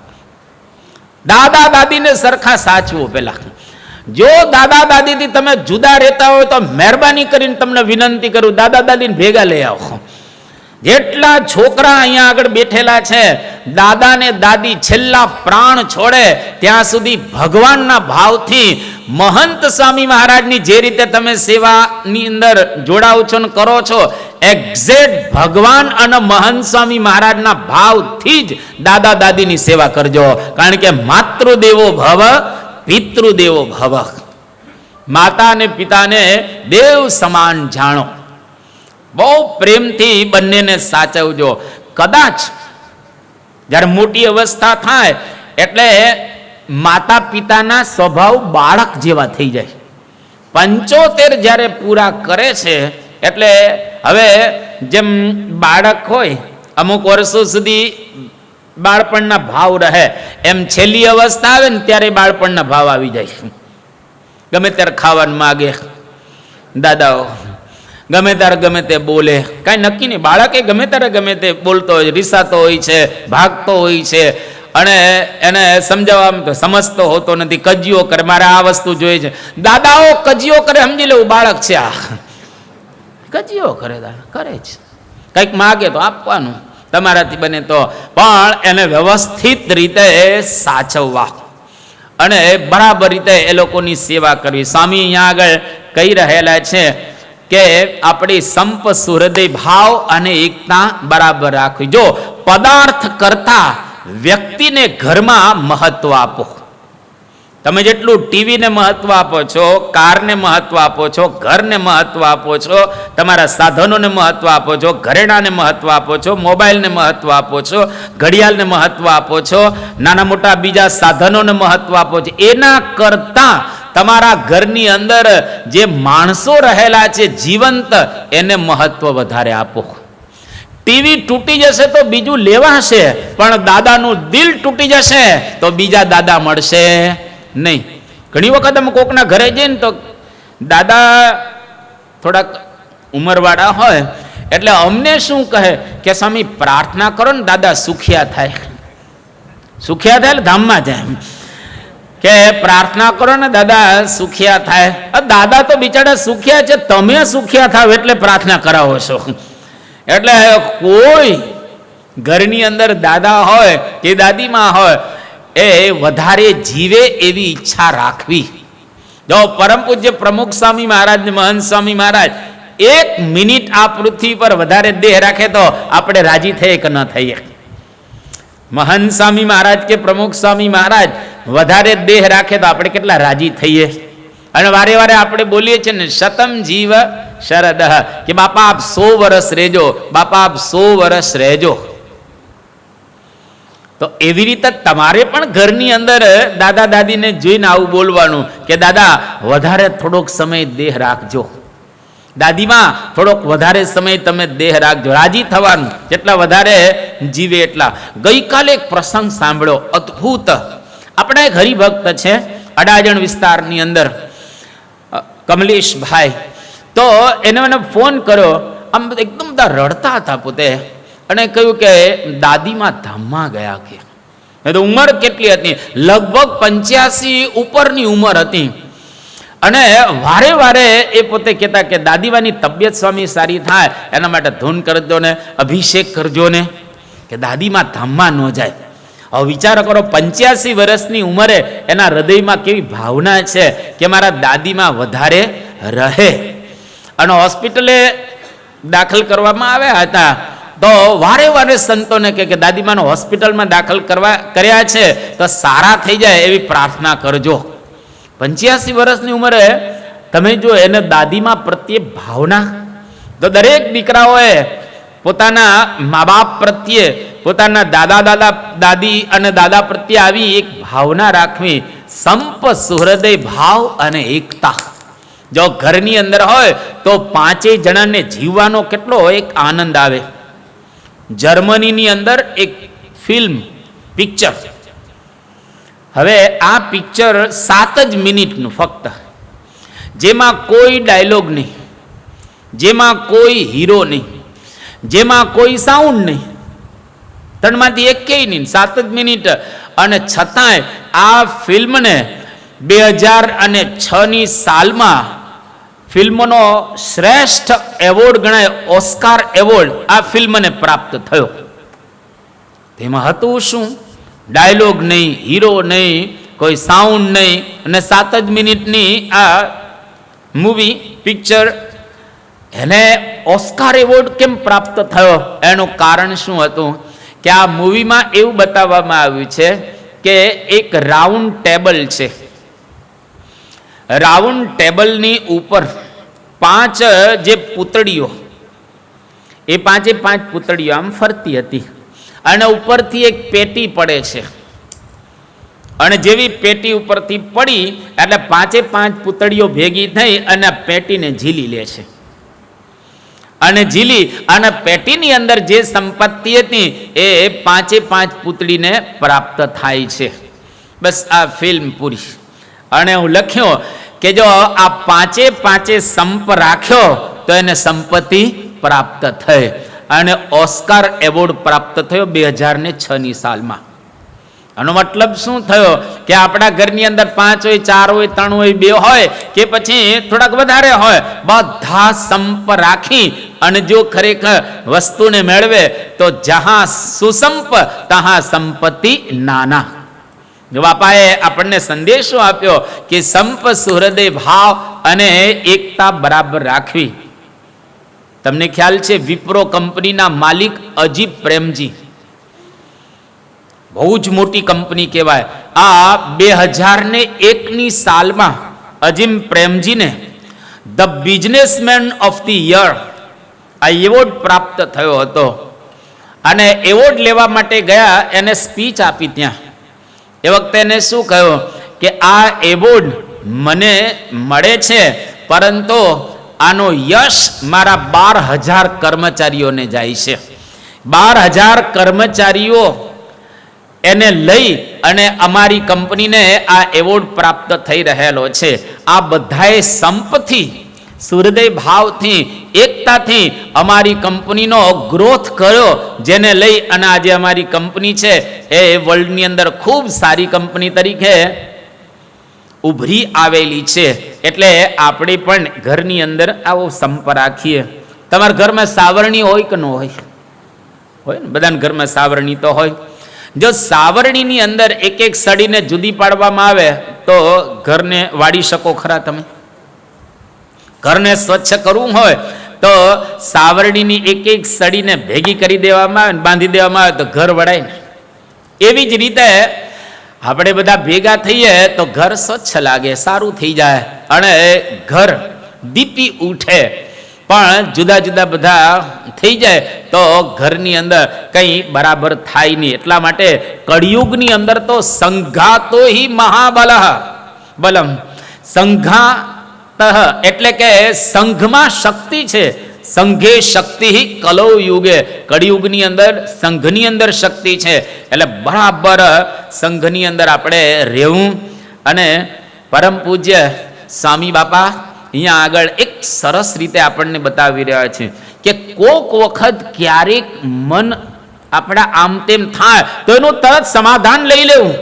S1: દાદા દાદીને સરખા સાચવો. પેલા જો દાદા દાદીથી તમે જુદા રહેતા હોય તો મહેરબાની કરીને તમને વિનંતી કરું, દાદા દાદીને ભેગા લઈ આવો. જેટલા છોકરા અહીંયા આગળ બેઠેલા છે, દાદા ને દાદી છેલ્લા પ્રાણ છોડે ત્યાં સુધી ભગવાનના ભાવથી મહંત સ્વામી મહારાજની જે રીતે તમે સેવાની અંદર જોડાવ છો ને કરો છો, એક્ઝેક્ટ ભગવાન અને મહંત સ્વામી મહારાજના ભાવથી જ દાદા દાદીની સેવા કરજો. કારણ કે માતૃદેવો ભવ પિતૃદેવો ભવ. માતા અને પિતાને દેવ સમાન જાણો. બહુ પ્રેમથી બંનેને સાચવજો. કદાચ જ્યારે મોટી અવસ્થા થાય એટલે માતા પિતાના સ્વભાવ બાળક જેવા થઈ જાય. 75 જ્યારે પૂરા કરે છે એટલે હવે જેમ બાળક હોય અમુક વર્ષો સુધી બાળપણના ભાવ રહે, એમ છેલ્લી અવસ્થા આવે ને ત્યારે બાળપણના ભાવ આવી જાય. ગમે ત્યારે ખાવાનું માગે દાદાઓ, ગમે ત્યારે ગમે તે બોલે, કાંઈ નક્કી નહીં. બાળકે ગમે ત્યારે ગમે તે બોલતો હોય, રીસાતો હોય છે, ભાગતો હોય છે, અને એને સમજાવવામાં તો સમજતો હોતો નથી, કજિયો કરે, મારે આ વસ્તુ જોઈએ છે. દાદાઓ કજિયો કરે, સમજી લેવું બાળક છે આ કજિયો કરે. દાદા કરે છે, કંઈક માગે તો આપવાનું તમારાથી બને તો, પણ એને વ્યવસ્થિત રીતે સાચવવા અને બરાબર રીતે એ લોકોની સેવા કરવી. સ્વામી અહીંયા આગળ કહી રહેલા છે કે આપણી સંપ સુહૃદય ભાવ અને એકતા બરાબર રાખવી. જો પદાર્થ કરતા વ્યક્તિને ઘરમાં મહત્વ આપો. તમે જેટલું ટીવીને મહત્વ આપો છો, કારને મહત્વ આપો છો, ઘરને મહત્વ આપો છો, તમારા સાધનોને મહત્વ આપો છો, ઘરેણાને મહત્વ આપો છો, મોબાઈલને મહત્વ આપો છો, ઘડિયાળને મહત્વ આપો છો, નાના મોટા બીજા સાધનોને મહત્વ આપો છો, એના કરતાં તમારા ઘરની અંદર જે માણસો રહેલા છે જીવંત, એને મહત્વ વધારે આપો. ટીવી તૂટી જશે તો બીજું લેવાશે, પણ દાદાનું દિલ તૂટી જશે તો બીજા દાદા મળશે નહીં. ઘણી વખત અમે કોકના ઘરે જઈએ ને તો દાદા થોડાક ઉંમરવાળા હોય એટલે અમને શું કહે કે સ્વામી પ્રાર્થના કરો ને દાદા સુખિયા થાય. સુખિયા થાય એટલે ધામમાં જાય, કે પ્રાર્થના કરો ને દાદા સુખિયા થાય. દાદા તો બિચારા સુખિયા છે, તમે સુખિયા થાવ એટલે પ્રાર્થના કરાવો છો. એટલે કોઈ ઘરની અંદર દાદા હોય કે દાદીમાં હોય એ વધારે જીવે એવી ઈચ્છા રાખવી. જો પરમ પૂજ્ય પ્રમુખ સ્વામી મહારાજ ને મહંત સ્વામી મહારાજ 1 મિનિટ આ પૃથ્વી પર વધારે દેહ રાખે તો આપણે રાજી થઈએ કે ન થઈએ? મહંત સ્વામી મહારાજ કે પ્રમુખ સ્વામી મહારાજ વધારે દેહ રાખે તો આપણે કેટલા રાજી થઈએ. અને વારે વારે આપણે બોલીએ છીએ ને, શતમ જીવ શરદ, કે બાપા આપ 100 વર્ષ રહેજો, બાપા આપ 100 વર્ષ રહેજો. તો એવી રીતે તમારે પણ ઘરની અંદર દાદા દાદીને જોઈને આવું બોલવાનું કે દાદા વધારે થોડોક સમય દેહ રાખજો, દાદીમાં થોડોક વધારે સમય તમે દેહ રાખજો. રાજી થવાનું, જેટલા વધારે જીવે એટલા. ગઈકાલે એક પ્રસંગ સાંભળ્યો, અદ્ભુત. આપણા એક હરિભક્ત છે અડાજણ વિસ્તારની અંદર, કમલેશભાઈ. તો એને મને ફોન કર્યો, આમ એકદમ બધા રડતા હતા પોતે, અને કહ્યું કે દાદીમાં ધામમાં ગયા. કે તો ઉંમર કેટલી હતી? લગભગ 85 ઉપરની ઉંમર હતી. અને વારે વારે એ પોતે કહેતા કે દાદીમાની તબિયત સ્વામી સારી થાય એના માટે ધૂન કરજો ને, અભિષેક કરજો ને, કે દાદીમાં ધામમાં ન જાય. હવે વિચાર કરો, 85 વર્ષની ઉંમરે એના હૃદયમાં કેવી ભાવના છે કે મારા દાદીમાં વધારે રહે. અને હોસ્પિટલે દાખલ કરવામાં આવ્યા હતા તો વારે વારે સંતોને કે દાદીમાને હોસ્પિટલમાં દાખલ કર્યા છે તો સારા થઈ જાય એવી પ્રાર્થના કરજો. 85 વર્ષની ઉંમરે તમે જો એને દાદીમાં પ્રત્યે ભાવના, તો દરેક દીકરાઓએ પોતાના મા બાપ પ્રત્યે, પોતાના દાદી અને દાદા પ્રત્યે આવી એક ભાવના રાખવી. સંપ સુહૃદય ભાવ અને એકતા જો ઘરની અંદર હોય તો 5 જણાને જીવવાનો કેટલો એક આનંદ આવે. જર્મનીની અંદર એક પિક્ચર, હવે આ પિક્ચર 7 જ મિનિટનું ફક્ત, જેમાં કોઈ ડાયલોગ નહીં, જેમાં કોઈ હીરો નહીં, જેમાં કોઈ સાઉન્ડ નહીં, 3માંથી એકેય નહીં, 7 જ મિનિટ. અને છતાંય આ ફિલ્મને 2006ની સાલમાં ફિલ્મનો શ્રેષ્ઠ એવોર્ડ ગણાય, ઓસ્કાર એવોર્ડ આ ફિલ્મને પ્રાપ્ત થયો. તેમાં હતું શું? ડાયલોગ નહીં, હીરો નહીં, કોઈ સાઉન્ડ નહીં, અને 7 જ મિનિટની આ મૂવી પિક્ચર. એને ઓસ્કાર એવોર્ડ કેમ પ્રાપ્ત થયો? એનું કારણ શું હતું કે આ મૂવીમાં એવું બતાવવામાં આવ્યું છે કે એક રાઉન્ડ ટેબલ છે. રાઉન્ડ ટેબલની ઉપર 5 જે પૂતળીઓ, એ 5 પૂતળીઓ આમ ફરતી હતી, અને ઉપરથી એક પેટી પડે છે. અને જેવી પેટી ઉપરથી પડી એટલે 5 પૂતળીઓ ભેગી થઈ અને પેટીને ઝીલી લે છે. અને ઝીલી અને પેટીની અંદર જે સંપત્તિ હતી એ 5 પૂતળીને પ્રાપ્ત થાય છે. બસ આ ફિલ્મ પૂરી. અને હું લખ્યો કે જો આ 5 સંપ રાખ્યો તો એને સંપત્તિ પ્રાપ્ત થઈ. અને ઓસ્કાર એવોર્ડ પ્રાપ્ત થયો 2006ની સાલમાં. આનો મતલબ શું થયો કે આપણા ઘરની અંદર 5 હોય, 4 હોય, 3 હોય, 2 હોય, કે પછી થોડાક વધારે હોય, બધા સંપ રાખી અને જો ખરેખર વસ્તુને મેળવે તો જહાં સુસંપ તહાં સંપત્તિ નાના. બાપાએ આપણને સંદેશો આપ્યો કે સંપ સુહૃદય ભાવ અને એકતા બરાબર રાખવી. તમને ખ્યાલ છે વિપ્રો કંપનીના માલિક અજીબ પ્રેમજી, બહુ જ મોટી કંપની કહેવાય. આ 2001ની સાલમાં અજીમ પ્રેમજીને the businessman of the year આ એવોર્ડ પ્રાપ્ત થયો હતો. અને એવોર્ડ લેવા માટે ગયા, એને સ્પીચ આપી ત્યાં. એ વખતે એને શું કહ્યું કે આ એવોર્ડ મને મળે છે, પરંતુ આનો યશ મારા 12,000 કર્મચારીઓને જાય છે. 12,000 કર્મચારીઓ એને લઈ અને અમારી કંપનીને આ એવોર્ડ પ્રાપ્ત થઈ રહેલો છે. આ બધાએ સંપથી, સુહૃદય ભાવથી, એકતાથી અમારી કંપનીનો ગ્રોથ કર્યો, જેને લઈ અને આજે અમારી કંપની છે એ વર્લ્ડની અંદર ખૂબ સારી કંપની તરીકે ઉભરી આવેલી છે. એટલે આપણે પણ ઘરની અંદર આવો સંપ રાખીએ. તમારા ઘરમાં સાવરણી હોય કે ન હોય? હોય ને, બધાના ઘરમાં સાવરણી તો હોય. જો સાવરણીની અંદર એક એક સળીને જુદી પાડવામાં આવે તો ઘરને વાળી શકો ખરા તમે? ઘરને સ્વચ્છ કરવું હોય તો સાવરણીની એક એક સળીને ભેગી કરી દેવામાં આવે, બાંધી દેવામાં આવે તો ઘર વળાય ને. એવી જ રીતે આપણે બધા ભેગા થઈએ તો ઘર સ્વચ્છ લાગે, સારું થઈ જાય અને ઘર દીપી ઉઠે. પણ જુદા જુદા બધા થઈ જાય તો ઘરની અંદર કંઈ બરાબર થાય નહીં. એટલા માટે કળિયુગની અંદર તો સંઘાતો હિ મહાબલઃ બલમ. સંઘાત એટલે કે સંઘમાં શક્તિ છે. સંઘે શક્તિ કલૌ યુગે. કળિયુગની અંદર સંઘની અંદર શક્તિ છે. એટલે બરાબર સંઘની અંદર આપણે રહેવું. અને પરમ પૂજ્ય સ્વામી બાપા અહીંયા આગળ એક સરસ રીતે આપણને બતાવી રહ્યા છે કે કોક વખત ક્યારેક મન આપણા આમ તેમ થાય તો એનું તરત સમાધાન લઈ લેવું.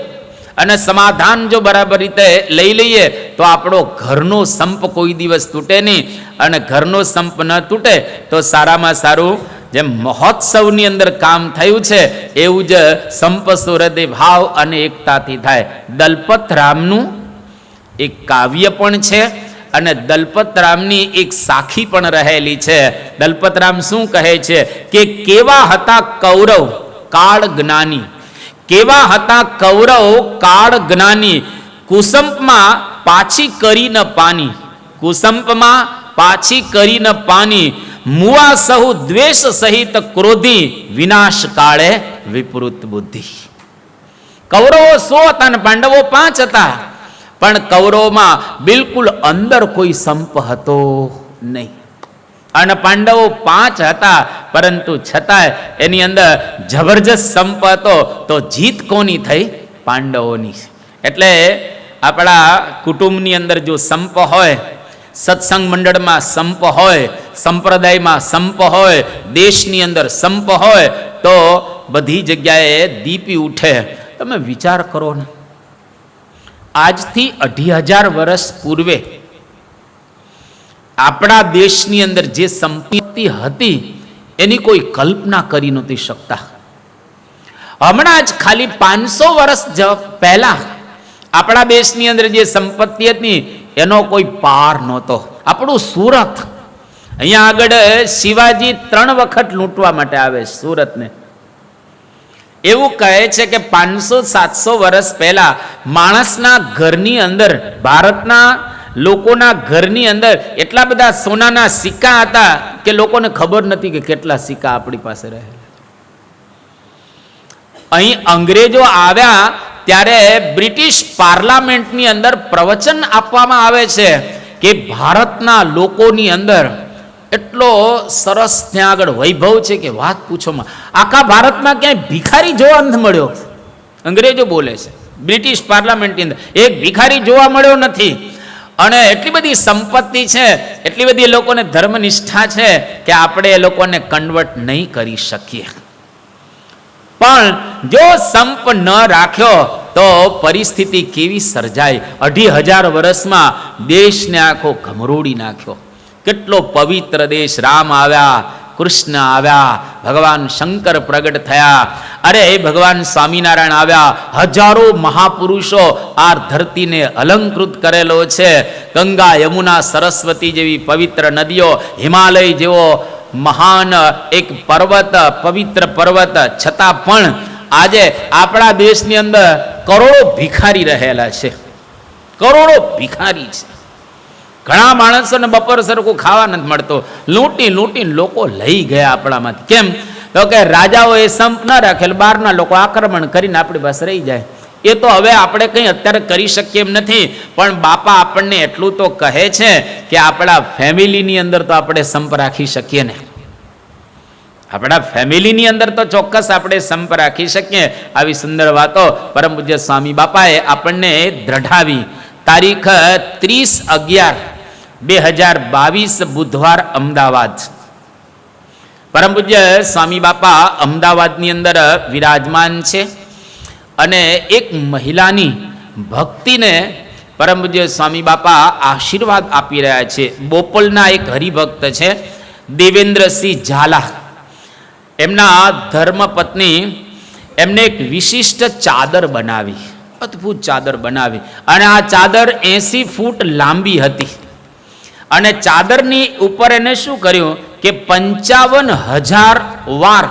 S1: અને સમાધાન જો બરાબર રીતે લઈ લઈએ તો આપણો ઘરનો સંપ કોઈ દિવસ તૂટે નહીં. અને ઘરનો સંપ ન તૂટે તો સારામાં સારું જેમ મહોત્સવની અંદર કામ થયું છે એવું જ સંપ સુહૃદય ભાવ અને એકતાથી થાય. દલપત રામનું એક કાવ્ય પણ છે અને દલપત રામની એક સાખી પણ રહેલી છે. દલપત રામ શું કહે છે કે કેવા હતા કૌરવ કાળ જ્ઞાની, કેવા હતા કૌરવ કાળ જ્ઞાની, કુસંપમાં પાછી કરી ન પાની, કુસંપમાં પાછી કરી ન પાની, મુઆ સહુ દ્વેષ સહિત ક્રોધી, વિનાશ કાળે વિપૃત બુદ્ધિ. કૌરવો 100 હતા ને પાંડવો 5 હતા, પણ કૌરવમાં બિલકુલ અંદર કોઈ સંપ હતો નહીં. અને પાંડવો 5 હતા પરંતુ છતાંય એની અંદર જબરજસ્ત સંપ હતો. તો જીત કોની થઈ? પાંડવોની. એટલે આપણા કુટુંબની અંદર જો સંપ હોય, સત્સંગ મંડળમાં સંપ હોય, સંપ્રદાયમાં સંપ હોય, દેશની અંદર સંપ હોય તો બધી જગ્યાએ દીપી ઉઠે. તમે વિચાર કરો ને, આજથી 2500 વર્ષ પૂર્વે આપણા દેશની અંદર જે સંપત્તિ હતી એની કોઈ કલ્પના કરી નહોતી શકતા. હમણાં જ ખાલી 500 વર્ષ પહેલા આપણા દેશની અંદર જે સંપત્તિ હતી એનો કોઈ પાર નહોતો. આપણું સુરત, અહીંયા આગળ શિવાજી 3 વખત લૂંટવા માટે આવે સુરતને. એવું કહે છે કે 500-700 વર્ષ પહેલા માણસના ઘરની અંદર, ભારતના લોકોના ઘરની અંદર એટલા બધા સોનાના સિક્કા હતા કે લોકોને ખબર નથી કે કેટલા સિક્કા આપણી પાસે રહેલા. અહીં અંગ્રેજો આવ્યા ત્યારે બ્રિટિશ પાર્લામેન્ટની અંદર પ્રવચન આપવામાં આવે છે કે ભારતના લોકોની અંદર એટલો સરસ ત્યાં આગળ વૈભવ છે કે વાત પૂછોમાં. આખા ભારતમાં ક્યાંય ભિખારી જોવા નથી મળ્યો. અંગ્રેજો બોલે છે બ્રિટિશ પાર્લામેન્ટની અંદર એક ભિખારી જોવા મળ્યો નથી. અને એટલી બધી સંપત્તિ છે, એટલી બધી એ લોકોને ધર્મનિષ્ઠા છે કે આપણે એ લોકોને કન્વર્ટ નહીં કરી શકીએ. પણ જો સંપ ન રાખ્યો તો પરિસ્થિતિ કેવી સર્જાય. 2500 વર્ષમાં દેશને આખો ઘમરોડી નાખ્યો. કેટલો પવિત્ર દેશ. રામ આવ્યા, કૃષ્ણ આવ્યા, ભગવાન શંકર પ્રગટ થયા, અરે ભગવાન સ્વામિનારાયણ આવ્યા. હજારો મહાપુરુષો આ ધરતીને અલંકૃત કરેલો છે. ગંગા, યમુના, સરસ્વતી જેવી પવિત્ર નદીઓ, હિમાલય જેવો મહાન એક પર્વત, પવિત્ર પર્વત, છતાં પણ આજે આપણા દેશની અંદર કરોડો ભિખારી રહેલા છે, કરોડો ભિખારી છે. ઘણા માણસોને બપોર સરખું ખાવા નથી મળતો, લૂંટી લૂંટીને લોકો લઈ ગયા આપણામાંથી. કેમ તો કે રાજાઓએ સંપ ન રાખેલ, બહારના લોકો આક્રમણ કરીને આપણી પાસે રહી જાય. એ તો હવે આપણે કંઈ અત્યારે કરી શકીએ એમ નથી, પણ બાપા આપણને એટલું તો કહે છે કે આપણા ફેમિલીની અંદર તો આપણે સંપ રાખી શકીએ ને, આપણા ફેમિલીની અંદર તો ચોક્કસ આપણે સંપ રાખી શકીએ. આવી સુંદર વાતો પરમ પૂજ્ય સ્વામી બાપાએ આપણને દ્રઢાવી. તારીખ 30/11/2022 બુધવાર અમદાવાદ. પરમ પૂજ્ય સ્વામી બાપા અમદાવાદની અંદર વિરાજમાન છે અને એક મહિલાની ભક્તિને પરમ પૂજ્ય સ્વામી બાપા આશીર્વાદ આપી રહ્યા છે. બોપલના એક હરિભક્ત છે દેવેન્દ્રસિંહ ઝાલા, એમના ધર્મપત્ની એમને એક વિશિષ્ટ ચાદર બનાવી, અદ્ભુત ચાદર બનાવી, અને આ ચાદર 80 ફૂટ લાંબી હતી. અને ચાદરની ઉપર એને શું કર્યું કે 55,000 વાર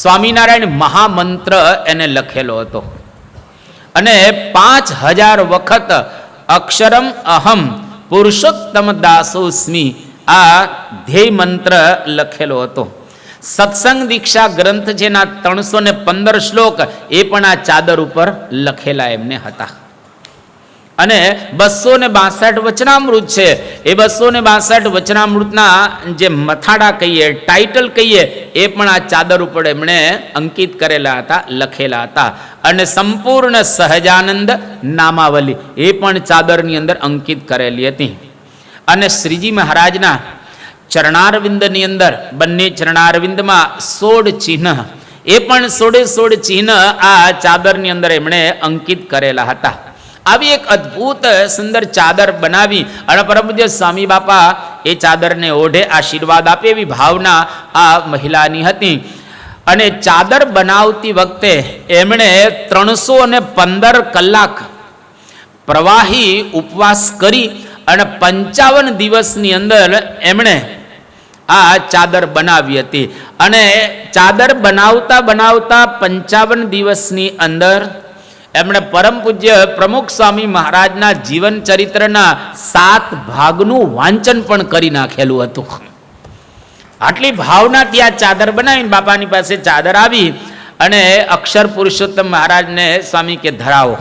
S1: સ્વામિનારાયણ મહામંત્ર એને લખેલો હતો, અને 5,000 વખત અક્ષરમ અહમ પુરુષોત્તમ દાસોસ્મી આ ધ્યેય મંત્ર લખેલો હતો. સત્સંગ દીક્ષા ગ્રંથ જેના 315 શ્લોક એ પણ આ ચાદર ઉપર લખેલા એમને હતા. અને 262 વચનામૃત છે. એ 262 વચનામૃતના જે મથાડા કહીએ, ટાઇટલ કહીએ, એ પણ આ ચાદર ઉપર એમણે અંકિત કરેલા હતા, લખેલા હતા. અને સંપૂર્ણ સહજાનંદ નામાવલી એ પણ ચાદરની અંદર અંકિત કરેલી હતી. અને શ્રીજી મહારાજના ચરણારવિંદની અંદર, બંને ચરણારવિંદમાં 16 ચિહ્ન, એ પણ 16 ચિહ્ન આ ચાદરની અંદર એમણે અંકિત કરેલા હતા. આવી એક અદ્ભુત સુંદર ચાદર બનાવી અને પરમ પૂજ્ય સ્વામી બાપા એ ચાદરને ઓઢે આશીર્વાદ આપે એવી ભાવના આ મહિલાની હતી. અને ચાદર બનાવતી વખતે એમણે 315 કલાક પ્રવાહી ઉપવાસ કરી અને 55 દિવસની અંદર એમણે આ ચાદર બનાવી હતી. અને ચાદર બનાવતા બનાવતા 55 દિવસની અંદર એમણે પરમ પૂજ્ય પ્રમુખ સ્વામી મહારાજના જીવન ચરિત્રના 7 ભાગનું વાંચન પણ કરી નાખેલું હતું. આટલી ભાવનાથી આ ચાદર બનાવીને બાપાની પાસે ચાદર આવી અને અક્ષર પુરુષોત્તમ મહારાજને સ્વામી કે ધરાવો.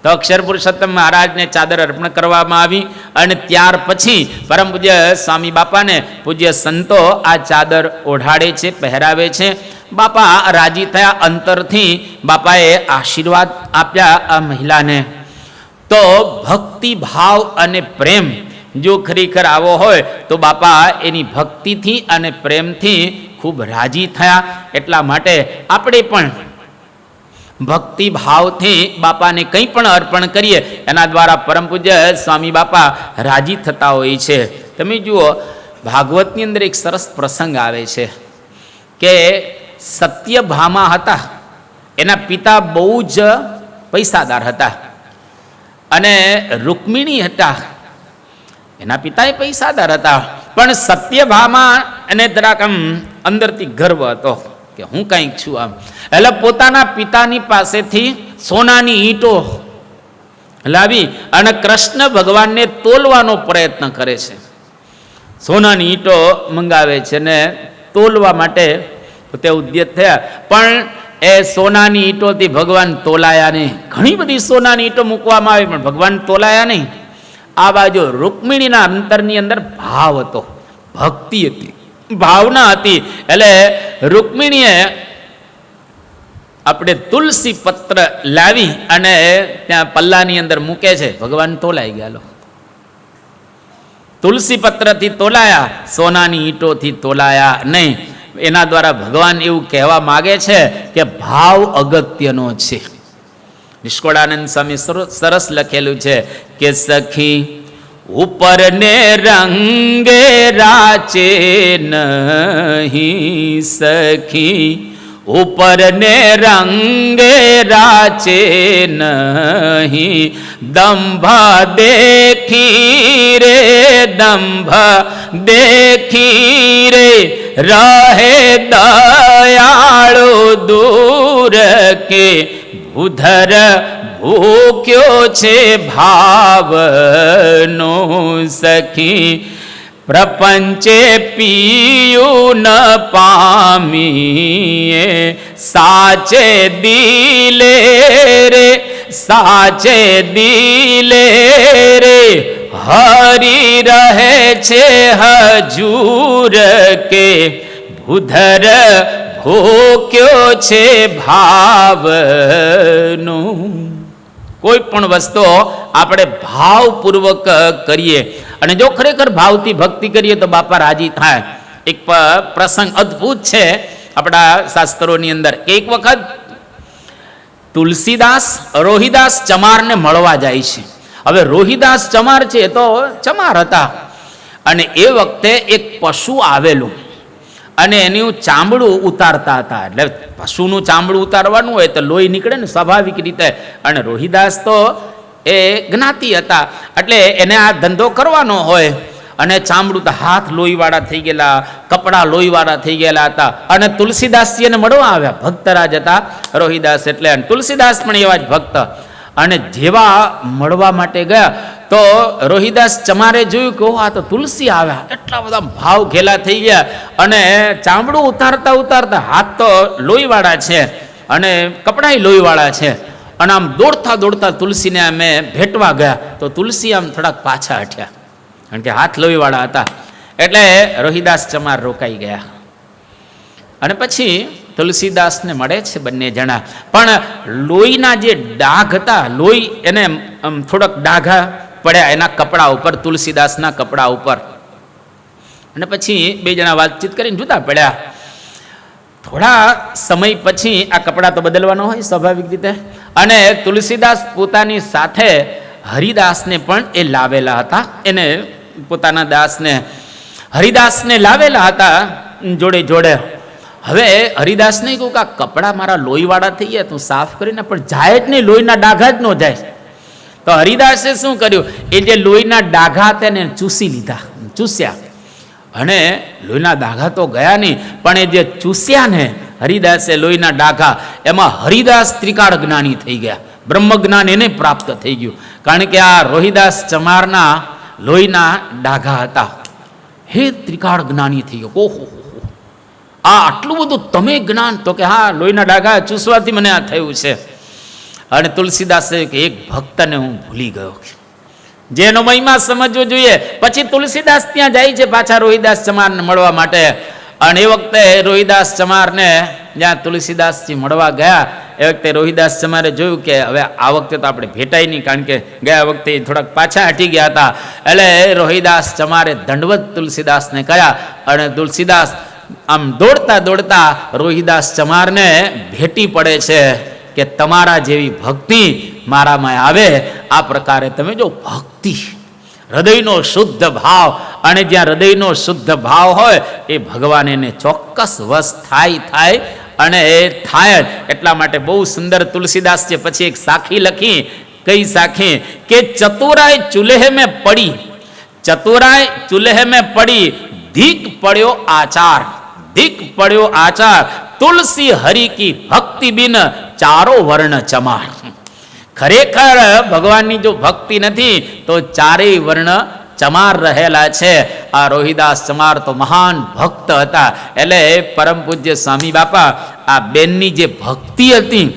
S1: તો અક્ષર પુરુષોત્તમ મહારાજને ચાદર અર્પણ કરવામાં આવી. અને ત્યાર પછી પરમ પૂજ્ય સ્વામી બાપાને પૂજ્ય સંતો આ ચાદર ઓઢાડે છે, પહેરાવે છે. બાપા રાજી થયા, અંતરથી બાપાએ આશીર્વાદ આપ્યા આ મહિલાને. તો ભક્તિ ભાવ અને પ્રેમ જો ખરેખર આવો હોય તો બાપા એની ભક્તિથી અને પ્રેમથી ખૂબ રાજી થયા. એટલા માટે આપણે પણ ભક્તિ ભાવથી બાપાને કંઈ પણ અર્પણ કરીએ એના દ્વારા પરમ પૂજ્ય સ્વામી બાપા રાજી થતા હોય છે. તમે જુઓ, ભાગવતની અંદર એક સરસ પ્રસંગ આવે છે કે સત્યભામા હતા, એના પિતા બહુ જ પૈસાદાર હતા, અને રૂકમિણી હતા, એના પિતા એ પૈસાદાર હતા. પણ સત્યભામા એને જરાક આમ અંદરથી ગર્વ હતો કે હું કંઈક છું આમ. એટલે પોતાના પિતાની પાસેથી સોનાની ઈંટો લાવી અને કૃષ્ણ ભગવાનને તોલવાનો પ્રયત્ન કરે છે. સોનાની ઈંટો મંગાવે છે ને તોલવા માટે તે ઉદ્યત થયા, પણ એ સોનાની ઈંટોથી ભગવાન તોલાયા નહીં. ઘણી બધી સોનાની ઈંટો મૂકવામાં આવી પણ ભગવાન તોલાયા નહીં. આ બાજુ રૂકમિણીના અંતરની અંદર ભાવ હતો, ભક્તિ હતી, ભાવના હતી. એટલે રૂકમિણીએ આપણે તુલસી પત્ર લાવી અને ત્યાં પલ્લાની અંદર મૂકે છે. ભગવાન તોલાઈ ગયા. તુલસી પત્રથી તોલાયા, સોનાની ઈંટોથી તોલાયા નહીં. એના દ્વારા ભગવાન એવું કહેવા માગે છે કે ભાવ અગત્યનો છે. નિષ્કોળાનંદ સ્વામી સરસ લખેલું છે કે સખી ઉપર ને રંગે રાચે નહીં, સખી ऊपर ने रंगे राचे नहीं, दंभ देखी रे दंभ देखी रे, रहे दयाळु दूर के, भूधर भूख्यो छे भावनो सखी, प्रपंचे पीयू न पामीए, साचे दिले रे साचे दिले रे, हरि रहे छे हजूर के, भूधर भूख्यो छे भावनो। કોઈ પણ વસ્તુ આપણે ભાવપૂર્વક કરીએ અને જો ખરેખર ભાવથી ભક્તિ કરીએ તો બાપા રાજી થાય. એક પ્રસંગ અદ્ભુત છે આપણા શાસ્ત્રોની અંદર કે એક વખત તુલસીદાસ રોહિદાસ ચમારને મળવા જાય છે. હવે રોહિદાસ ચમાર છે તો ચમાર હતા અને એ વખતે એક પશુ આવેલું અને એનું ચામડું ઉતારતા હતા. એટલે પશુનું ચામડું ઉતારવાનું હોય તો લોહી નીકળે ને સ્વાભાવિક રીતે, અને રોહિદાસ તો એ જ્ઞાતિ હતા એટલે એને આ ધંધો કરવાનો હોય. અને ચામડું તો હાથ લોહીવાળા થઈ ગયેલા, કપડાં લોહીવાળા થઈ ગયેલા હતા. અને તુલસીદાસજી એને મળવા આવ્યા. ભક્તરાજ હતા રોહિદાસ એટલે, અને તુલસીદાસ પણ એવા જ ભક્ત. અને જેવા મળવા માટે ગયા તો રોહિદાસ ચમારે જોયું કે આ તો તુલસી આવ્યા, એટલા બધા ભાવ ઘેલા થઈ ગયા. અને ચામડું ઉતારતા ઉતારતા હાથ તો લોહીવાળા છે અને કપડાં લોહીવાળા છે. અને આમ દોડતા દોડતા તુલસીને અમે ભેટવા ગયા તો તુલસી આમ થોડાક પાછા હટ્યા, કારણ કે હાથ લોહીવાળા હતા. એટલે રોહિદાસ ચમાર રોકાઈ ગયા. અને પછી તુલસીદાસને મળે છે બંને જણા, પણ લોહીના જે ડાઘ હતા, લોહી એને થોડાક ડાઘા પડ્યા એના કપડા ઉપર, તુલસીદાસના કપડા ઉપર. અને પછી બે જણા વાતચીત કરીને જુદા પડ્યા. થોડા સમય પછી આ કપડાં તો બદલવાનો હોય સ્વાભાવિક રીતે, અને તુલસીદાસ પોતાની સાથે હરિદાસને પણ એ લાવેલા હતા. એને પોતાના દાસને હરિદાસને લાવેલા હતા જોડે જોડે. હવે હરિદાસને કહ્યું કે આ કપડાં મારા લોહીવાળા થઈ ગયા, તું સાફ કરીને, પણ જાય જ નહીં, લોહીના ડાઘા જ ન જાય. તો હરિદાસે શું કર્યું, એ જે લોહીના ડાઘા હતા એને ચૂસી લીધા, ચૂસ્યા. અને લોહીના ડાઘા તો ગયા નહીં, પણ એ જે ચૂસ્યા ને હરિદાસે લોહીના ડાઘા, એમાં હરિદાસ ત્રિકાળ જ્ઞાની થઈ ગયા. બ્રહ્મ જ્ઞાન એને પ્રાપ્ત થઈ ગયું, કારણ કે આ રોહિદાસ ચમારના લોહીના ડાઘા હતા. હે ત્રિકાળ જ્ઞાની થઈ ગયો. ઓહો, આ આટલું બધું તમે જ્ઞાન? તો કે હા, લોહીના ડાઘા ચૂસવાથી મને આ થયું છે. અને તુલસીદાસે કે એક ભક્તને હું ભૂલી ગયો, જેનો મહિમા સમજવો જોઈએ. પછી તુલસીદાસ ત્યાં જાય છે પાછા રોહિદાસ ચમારને મળવા માટે. અને એ વખતે રોહિદાસ ચમારને જ્યાં તુલસીદાસજી મળવા ગયા એ વખતે રોહિદાસ ચમારે જોયું કે હવે આ વખતે તો આપણે ભેટાય નહીં, કારણ કે ગયા વખતે થોડાક પાછા હટી ગયા હતા. એટલે રોહિદાસ ચમારે દંડવત તુલસીદાસને કર્યા. અને તુલસીદાસ આમ દોડતા દોડતા રોહિદાસ ચમારને ભેટી પડે છે કે તમારા જેવી ભક્તિ મારામાં આવે, આ પ્રકારે તમે જો ભક્તિ, હૃદયનો શુદ્ધ ભાવ, અને જ્યાં હૃદયનો શુદ્ધ ભાવ હોય એ ભગવાન એને ચોક્કસ વશ થાય અને એ થાય જ. એટલા માટે બહુ સુંદર તુલસીદાસ છે પછી એક સાખી લખી. કઈ સાખી કે ચતુરાય ચૂલ્હે મેં પડી, ચતુરાય ચૂલ્હે મેં પડી, ધીક પડ્યો આચાર, ધીક પડ્યો આચાર, તુલસી હરિ કી ભક્તિ બિન ચારો વર્ણ ચમાર. ખરેખર ભગવાનની જો ભક્તિ નથી તો ચારેય વર્ણ ચમાર રહેલા છે. આ રોહિદાસ ચમાર તો મહાન ભક્ત હતા. એટલે પરમ પૂજ્ય સ્વામી બાપા આ બેનની જે ભક્તિ હતી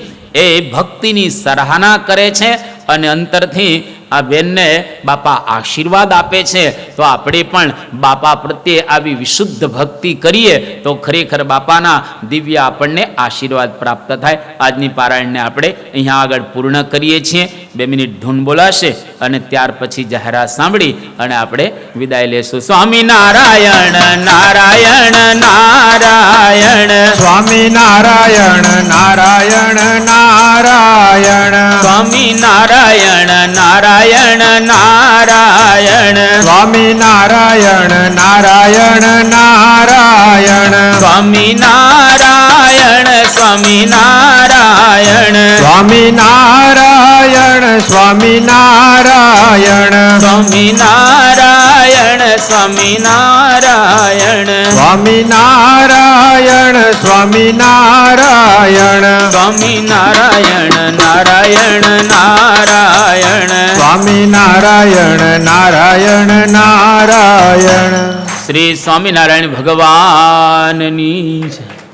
S1: એ ભક્તિની સરાહના કરે છે અને અંતરથી આ બેનને બાપા આશીર્વાદ આપે છે. તો આપણે પણ બાપા પ્રત્યે આવી વિશુદ્ધ ભક્તિ કરીએ તો ખરેખર બાપાના દિવ્ય આપણને આશીર્વાદ પ્રાપ્ત થાય. આજની પારાયણને આપણે અહીંયા આગળ પૂર્ણ કરીએ છીએ. 2 મિનિટ ધૂન બોલાશે અને ત્યાર પછી જાહેરાત સાંભળી અને આપણે વિદાય લેશું. સ્વામી નારાયણ નારાયણ નારાયણ,
S2: સ્વામી નારાયણ નારાયણ નારાયણ,
S1: સ્વામી નારાયણ નારાયણ નારાયણ,
S2: સ્વામી નારાયણ નારાયણ નારાયણ,
S1: સ્વામી નારાયણ સ્વામિનારાયણ
S2: સ્વામિનારાયણ સ્વામિનારાયણ
S1: સ્વામિનારાયણ સ્વામિનારાયણ
S2: સ્વામિનારાયણ સ્વામિનારાયણ
S1: સ્વામિનારાયણ નારાયણ નારાયણ
S2: સ્વામિનારાયણ નારાયણ નારાયણ.
S1: શ્રી સ્વામિનારાયણ ભગવાનની જય.